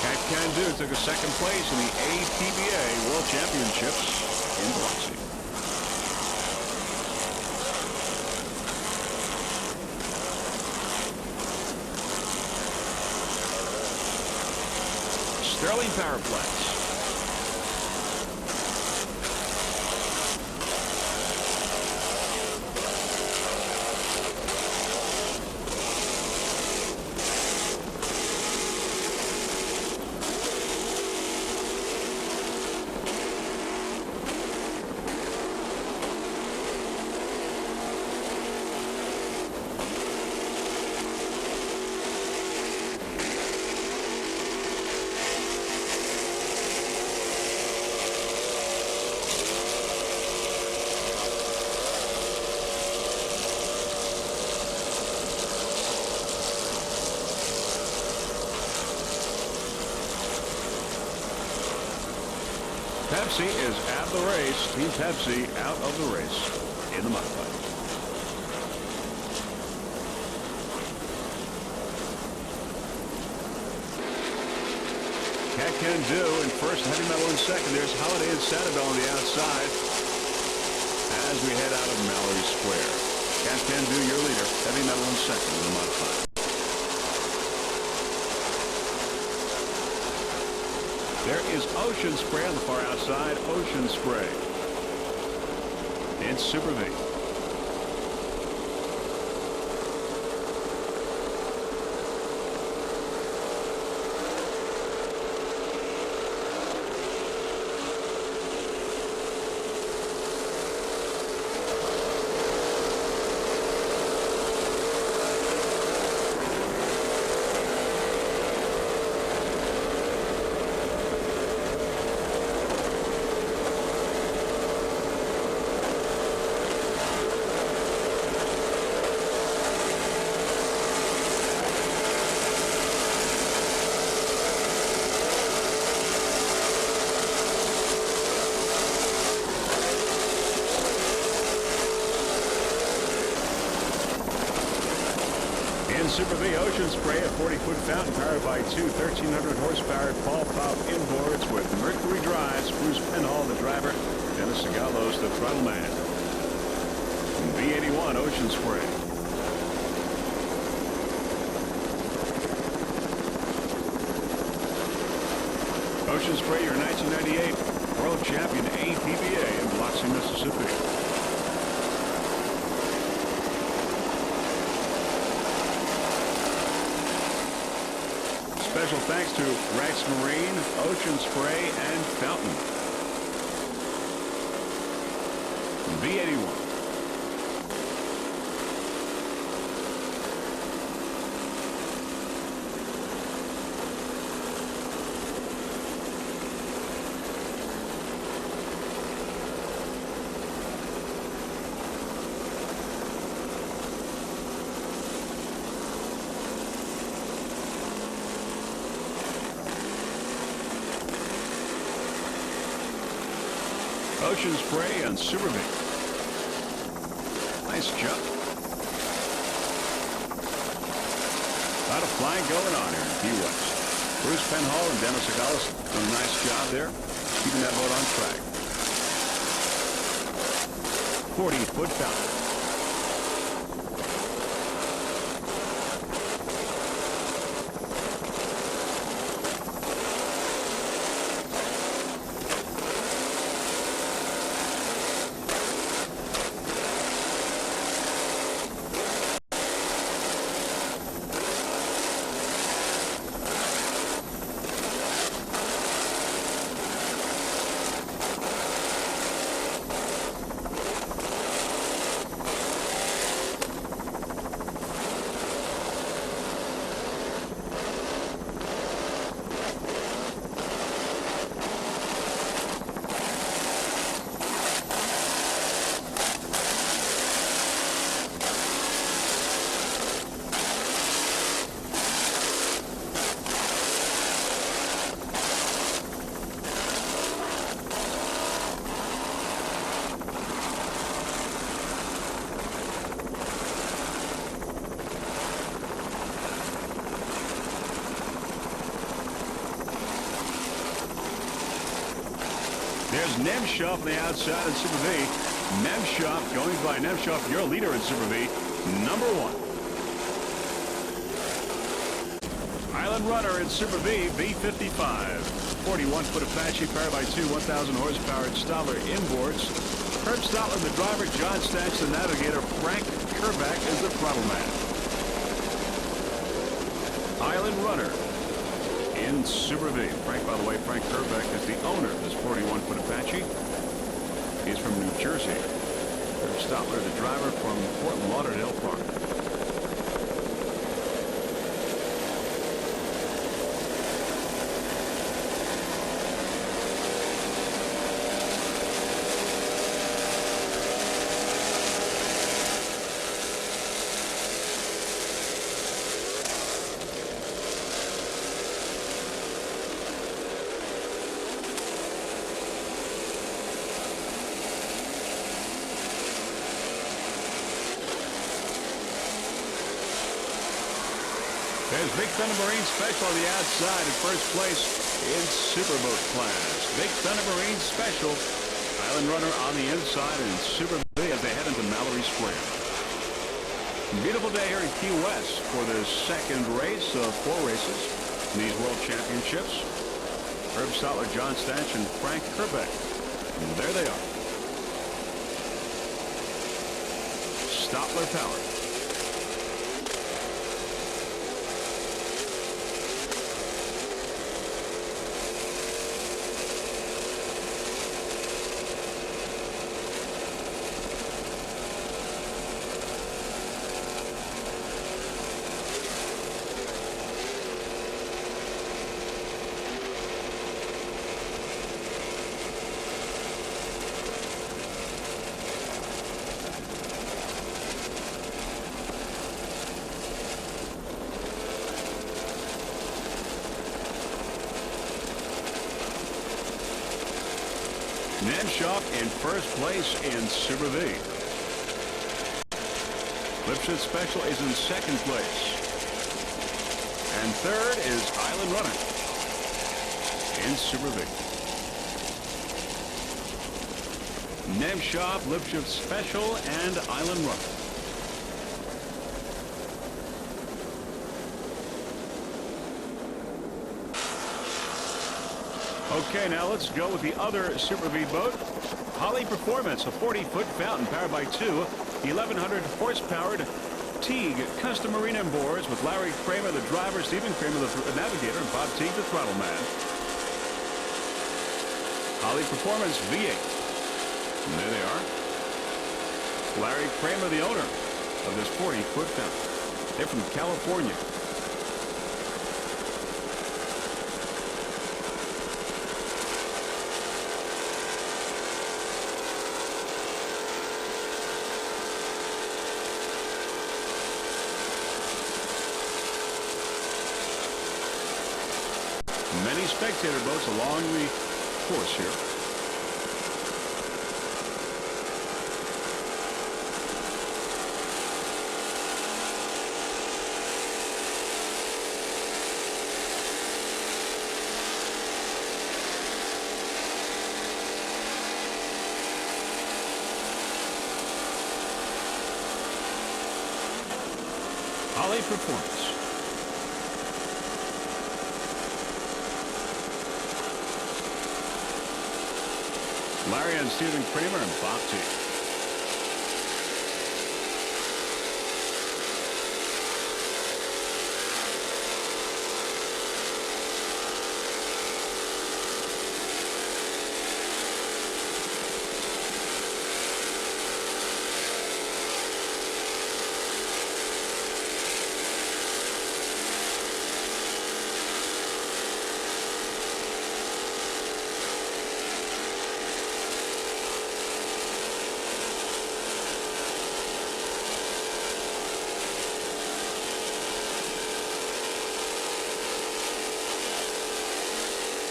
Cat Can Do took a second place in the APBA World Championships in Biloxi. Sterling Power Plants. Pepsi is out of the race. Team Pepsi out of the race in the modified. Cat Can Do in first, Heavy Metal in second. There's Holiday and Sanibel on the outside as we head out of Mallory Square. Cat Can Do, your leader. Heavy Metal in second in the modified. There is Ocean Spray on the far outside. Ocean Spray in Super V. Super V Ocean Spray, a 40-foot fountain powered by two 1,300 horsepower Paul Pop inboards with Mercury drives. Bruce Penhall, the driver. Dennis Segalos, the throttle man. V81 Ocean Spray. Ocean Spray, your 1998 world champion APBA in Biloxi, Mississippi. Special thanks to Rex Marine, Ocean Spray, and Fountain. V81. Ocean Spray on Super V. Nice jump. A lot of flying going on here in Key West. Bruce Penhall and Dennis Segalos done a nice job there, keeping that boat on track. 40-foot fountain. There's Nemshov on the outside in Super V. Nemshov going by Nemshov, your leader in Super V, number one. Island Runner in Super V, V55. 41-foot Apache powered by two 1,000 horsepower Stadler inboards. Herb Stotler, the driver. John Stacks, the navigator. Frank Kerback is the throttle man. Island Runner in Super V. Frank, by the way, Frank Kerback is the owner of this 41-foot Apache. He's from New Jersey. Herb Stotler, the driver, from Fort Lauderdale Park. There's Big Thunder Marine Special on the outside in first place in Superboat class. Big Thunder Marine Special, Island Runner on the inside, and Super B as they head into Mallory Square. Beautiful day here in Key West for the second race of 4 races in these World Championships. Herb Stotler, John Stanch, and Frank Kerbeck. And there they are. Stotler power. Nemshoff in first place in Super V. Lipschitz Special is in second place. And third is Island Runner in Super V. Nemshoff, Lipschitz Special, and Island Runner. Okay, now let's go with the other Super V boat. Holly Performance, a 40-foot fountain powered by 2 1,100 horsepowered Teague custom marine boards with Larry Kramer, the driver, Stephen Kramer, the navigator, and Bob Teague, the throttle man. Holly Performance V8. And there they are. Larry Kramer, the owner of this 40-foot fountain. They're from California. Many spectator boats along the course here. Holly Performance. Larry and Stephen Kramer and Bob Teague.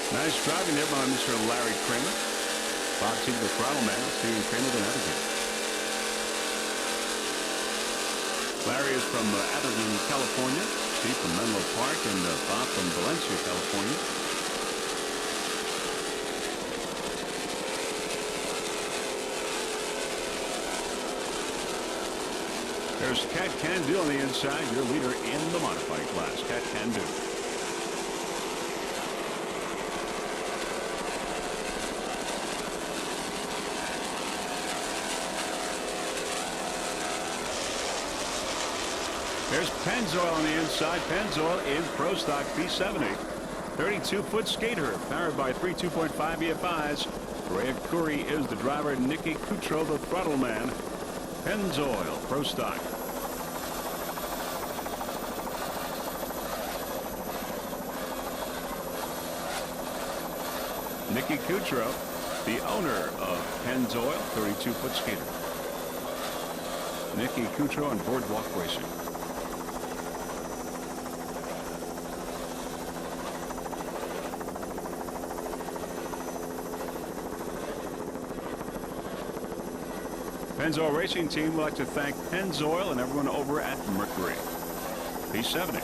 Nice driving there by Mr. Larry Kramer. Bob Teague, the throttle man, Stephen Kramer, the navigator. Larry is from Atherton, California. Steve from Menlo Park, and Bob from Valencia, California. There's Cat Can Do on the inside, your leader in the modified class. Cat Can Do. There's Pennzoil on the inside. Pennzoil in Pro Stock B70. 32-foot skater powered by 3 2.5 EFIs. Rhea Curry is the driver. Nicky Kutro, the throttle man. Pennzoil, Pro Stock. Nicky Kutro, the owner of Pennzoil, 32-foot skater. Nicky Kutro and Boardwalk Racing. Pennzoil Racing Team would like to thank Pennzoil and everyone over at Mercury. P70.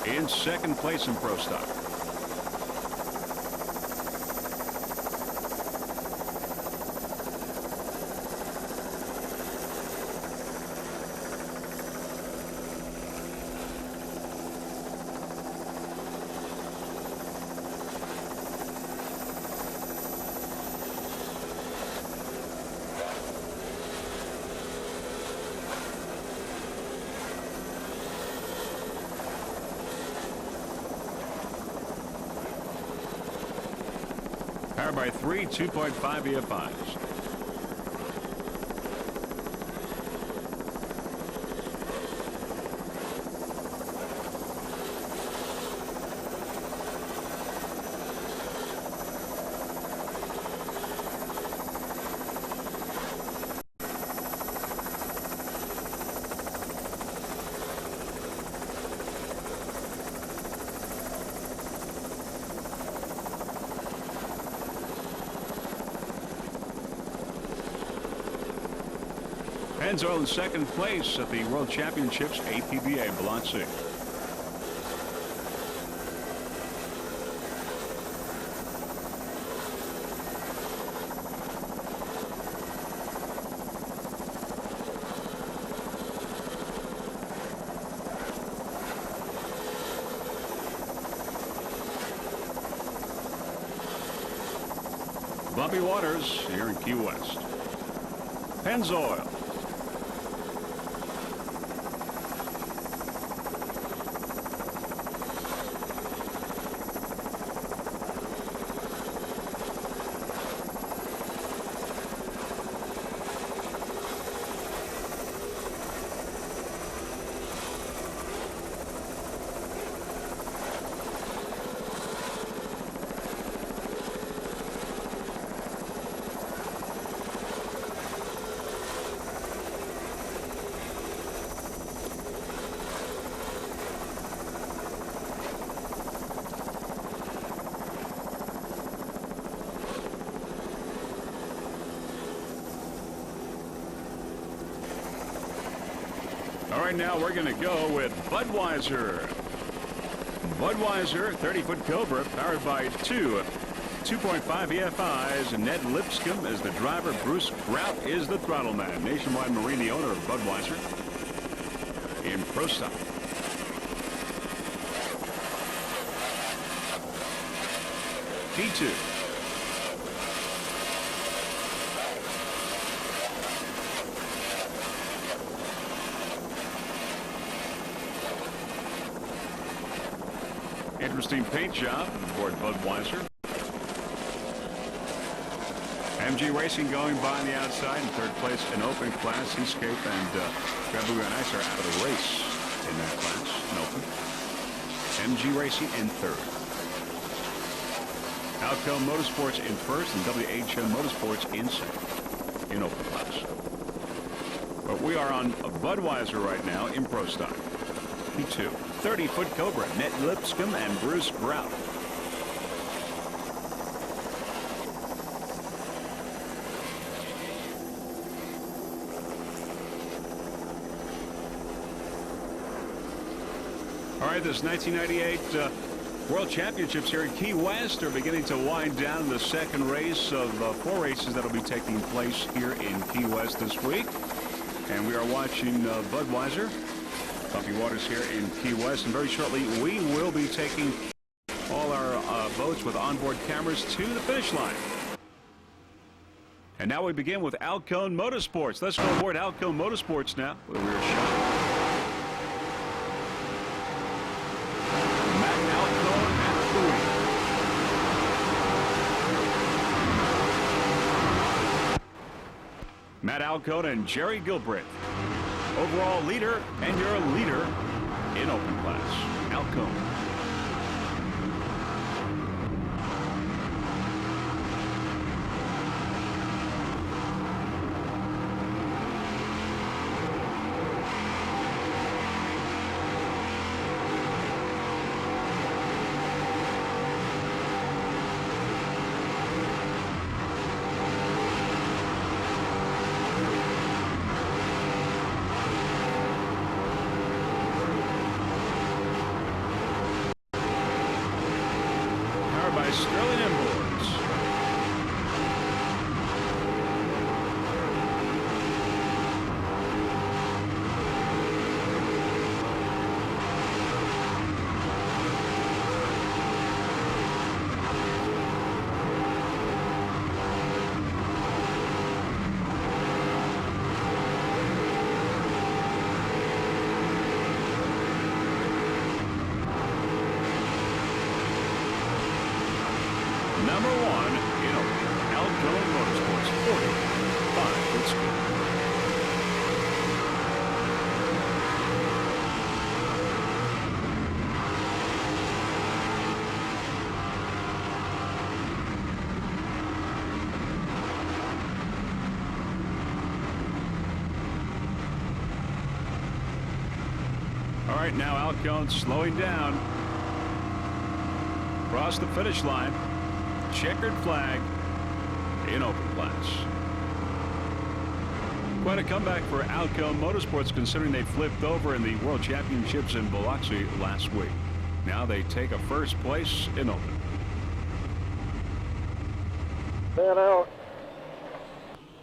in second place in Pro Stock. Powered by 3 2.5 EFIs. Pennzoil in second place at the World Championships APBA Block C. Bumpy waters here in Key West. Pennzoil. All right, now we're going to go with Budweiser. Budweiser 30-foot Cobra powered by 2 2.5 EFIs. Ned Lipscomb is the driver. Bruce Grout is the throttle man. Nationwide Marine, the owner of Budweiser in Pro Stock. P2. Interesting paint job aboard Budweiser. MG Racing going by on the outside in third place in open class. Seascape and Gabu and Ice are out of the race in that class in open. MG Racing in third. Alco Motorsports in first and WHM Motorsports in second in open class. But we are on Budweiser right now in Pro Stock. P2. 30-foot Cobra, Ned Lipscomb and Bruce Grout. All right, this 1998 World Championships here in Key West are beginning to wind down the second race of 4 races that will be taking place here in Key West this week. And we are watching Budweiser. Bumpy waters here in Key West, and very shortly we will be taking all our boats with onboard cameras to the finish line. And now we begin with Alcone Motorsports. Let's go aboard Alcone Motorsports now. Where we are shot. Matt Alcone at the wheel. Matt Alcone and Jerry Gilbreth. Overall leader and your leader in open class, Alcone. Sterling Imports. Number one, in open, Outgoing Motorsports, 45-foot speed. All right, now Outgoing slowing down. Across the finish line. Checkered flag in open class. Quite a comeback for Outgoing Motorsports considering they flipped over in the World Championships in Biloxi last week. Now they take a first place in open.
Stand out.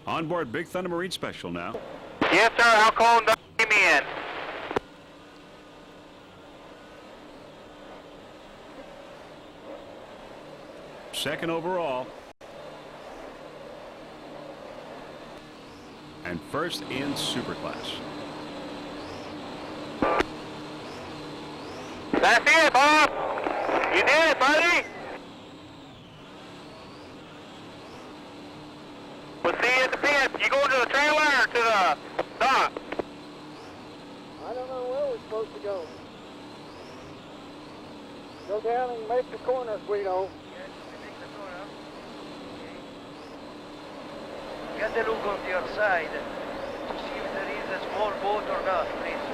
On board Big Thunder Marine Special now.
Yes, sir. Alcone, me in.
Second overall. And first in Superclass.
That's it, Bob. You did it, buddy. We'll see you at the pit. You going to the trailer or to the dock?
I don't know where we're supposed to go. Go down and make the corner, Guido.
Get a look on your side to see if there is a small boat or not, please.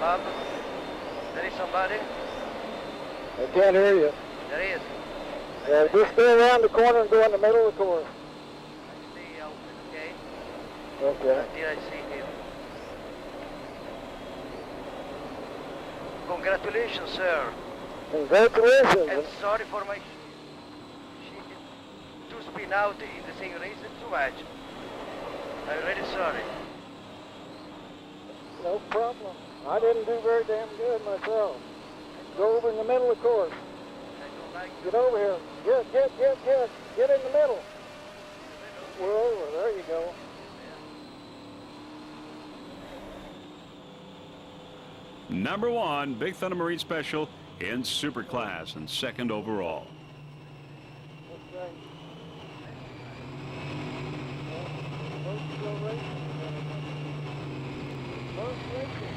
Bob, there is somebody?
I can't hear you.
There is.
Yeah, just stay around the corner and go in the middle of the course.
Stay out, okay?
Okay.
Until I see him. Congratulations, sir.
Congratulations.
And sorry for my to spin out in the same race too much. I'm really sorry.
No problem. I didn't do very damn good myself. Go over in the middle of the course.
I don't like
Get over here. Get in the middle. We're over. There you go.
Number one, Big Thunder Marine Special in Superclass and second overall.
That's right. Supposed to go racing. Supposed to racing.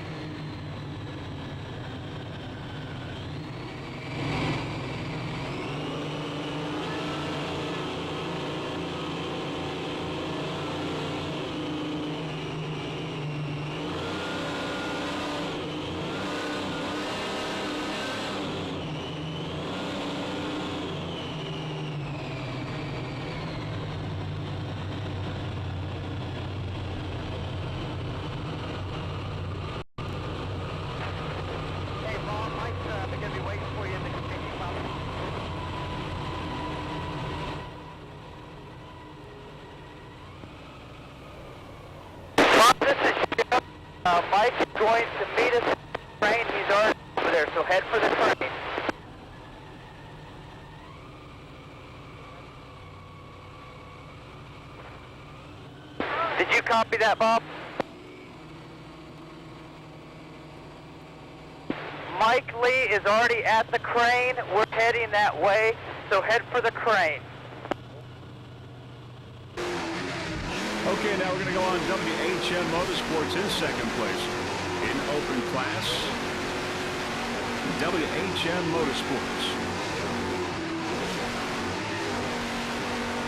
Mike's going to meet us at the train. He's already over there, so head for the train. Did you copy that, Bob? Mike Lee is already at the crane. We're heading that way, so head for the crane.
Okay, now we're going to go on WHM Motorsports in second place. In open class, WHM Motorsports.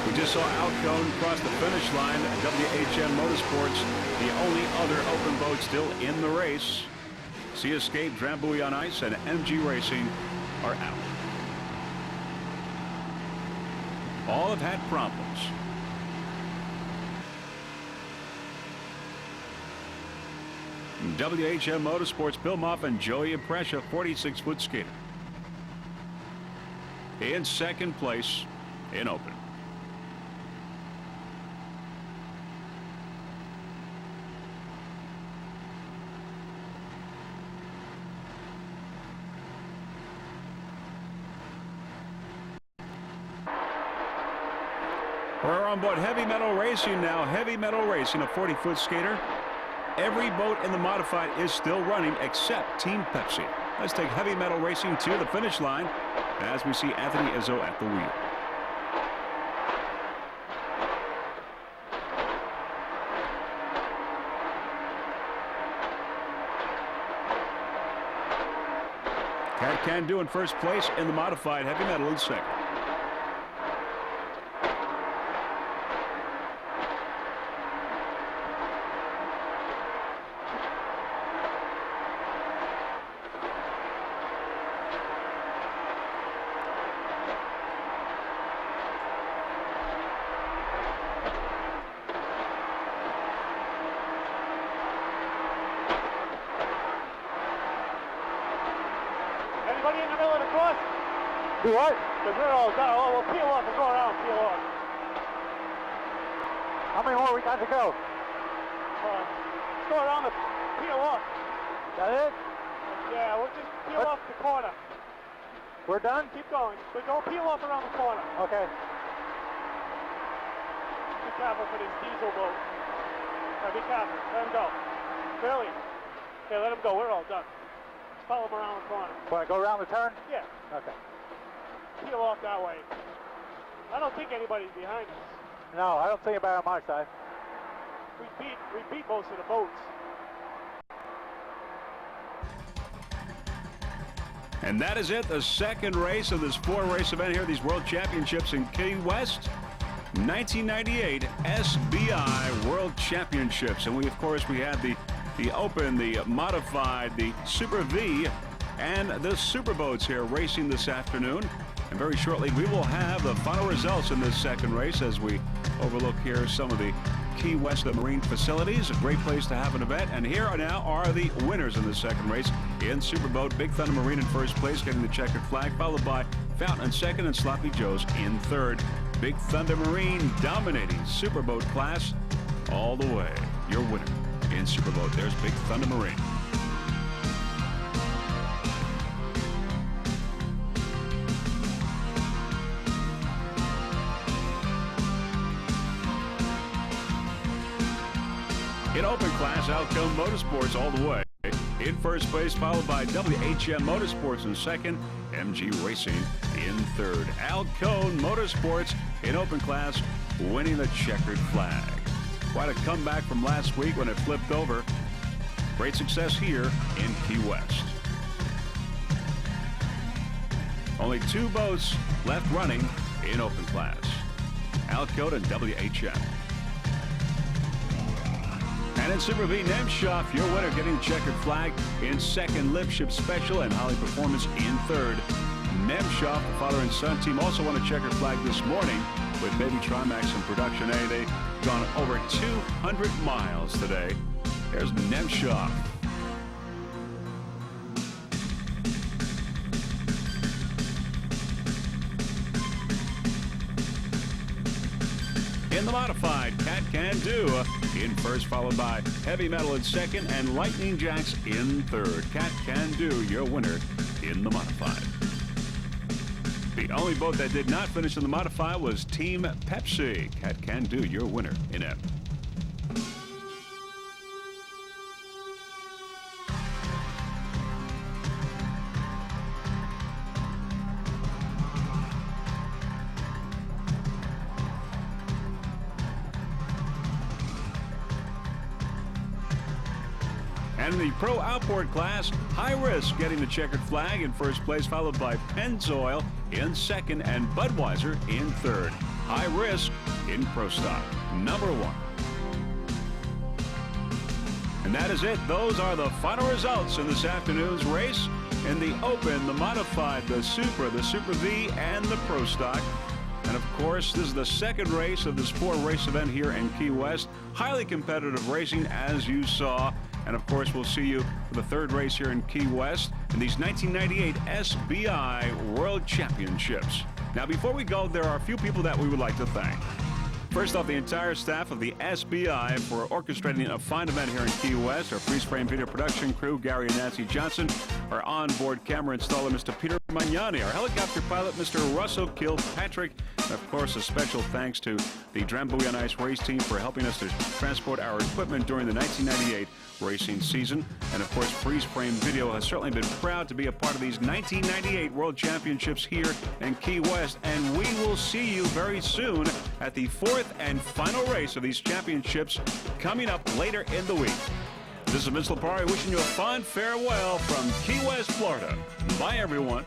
We just saw Outcone cross the finish line. WHM Motorsports, the only other open boat still in the race. Sea Escape, Drambuie on Ice, and MG Racing are out. All have had problems. WHM Motorsports, Bill Moff and Joey Impressia, 46-foot skater. in second place in open. We're on board Heavy Metal Racing now. Heavy Metal Racing, a 40-foot skater. Every boat in the modified is still running except Team Pepsi. Let's take Heavy Metal Racing to the finish line as we see Anthony Izzo at the wheel. Cat Can Do in first place in the modified Heavy Metal in second.
Anybody in the middle of the course? Do what? Because we're all done. Oh, we'll peel off and go around, peel off. How many more we got to go? Let's go around the peel off. That it? Yeah, we'll just peel off the corner. We're done? Keep going. But don't peel off around the corner. Okay. Be careful for this diesel boat. Right, be careful. Let him go. Billy. Okay, let him go. We're all done. Follow him around the corner. Want to go around the turn? Yeah. Okay. Peel off that way. I don't think anybody's behind us. No, I don't think about it on my side. We beat most of the boats.
And that is it, the second race of this 4-race event here, these World Championships in Key West. 1998 SBI World Championships. And we had the Open, the Modified, the Super V, and the Superboats here racing this afternoon. And very shortly we will have the final results in this second race as we overlook here some of the Key West marine facilities. A great place to have an event. And here now are the winners in the second race. In Superboat, Big Thunder Marine in first place, getting the checkered flag, followed by Fountain in second and Sloppy Joe's in third. Big Thunder Marine dominating Superboat class all the way. Your winner in Superboat. There's Big Thunder Marine. In open class, Outcome Motorsports all the way. In first place, followed by WHM Motorsports in second, MG Racing in third. Alcone Motorsports in open class, winning the checkered flag. Quite a comeback from last week when it flipped over. Great success here in Key West. Only 2 boats left running in open class. Alcone and WHM. And in Super V, Nemshoff, your winner, getting the checkered flag in second. Lipship Special and Holly Performance in third. Nemshoff, the father and son team, also won a checkered flag this morning with Baby Trimax in Production A. They've gone over 200 miles today. There's Nemshoff. In the modified, Cat Can Do in first, followed by Heavy Metal in second and Lightning Jacks in third. Cat Can Do, your winner in the modified. The only boat that did not finish in the modified was Team Pepsi. Cat Can Do, your winner in F. And the Pro Outboard class, High Risk getting the checkered flag in first place, followed by Pennzoil in second and Budweiser in third. High Risk in Pro Stock, number 1. And that is it. Those are the final results in this afternoon's race. In the Open, the Modified, the Super V, and the Pro Stock. And of course, this is the second race of this 4-race event here in Key West. Highly competitive racing, as you saw. And of course, we'll see you for the third race here in Key West in these 1998 SBI World Championships. Now, before we go, there are a few people that we would like to thank. First off, the entire staff of the SBI for orchestrating a fine event here in Key West. Our freeze-frame video production crew, Gary and Nancy Johnson. Our onboard camera installer, Mr. Peter Magnani. Our helicopter pilot, Mr. Russell Kilpatrick. And of course, a special thanks to the Drambuie on Ice race team for helping us to transport our equipment during the 1998 racing season. And of course, freeze-frame video has certainly been proud to be a part of these 1998 World Championships here in Key West. And we will see you very soon at the fourth and final race of these championships coming up later in the week. This is Vince Lipari wishing you a fond farewell from Key West, Florida. Bye, everyone.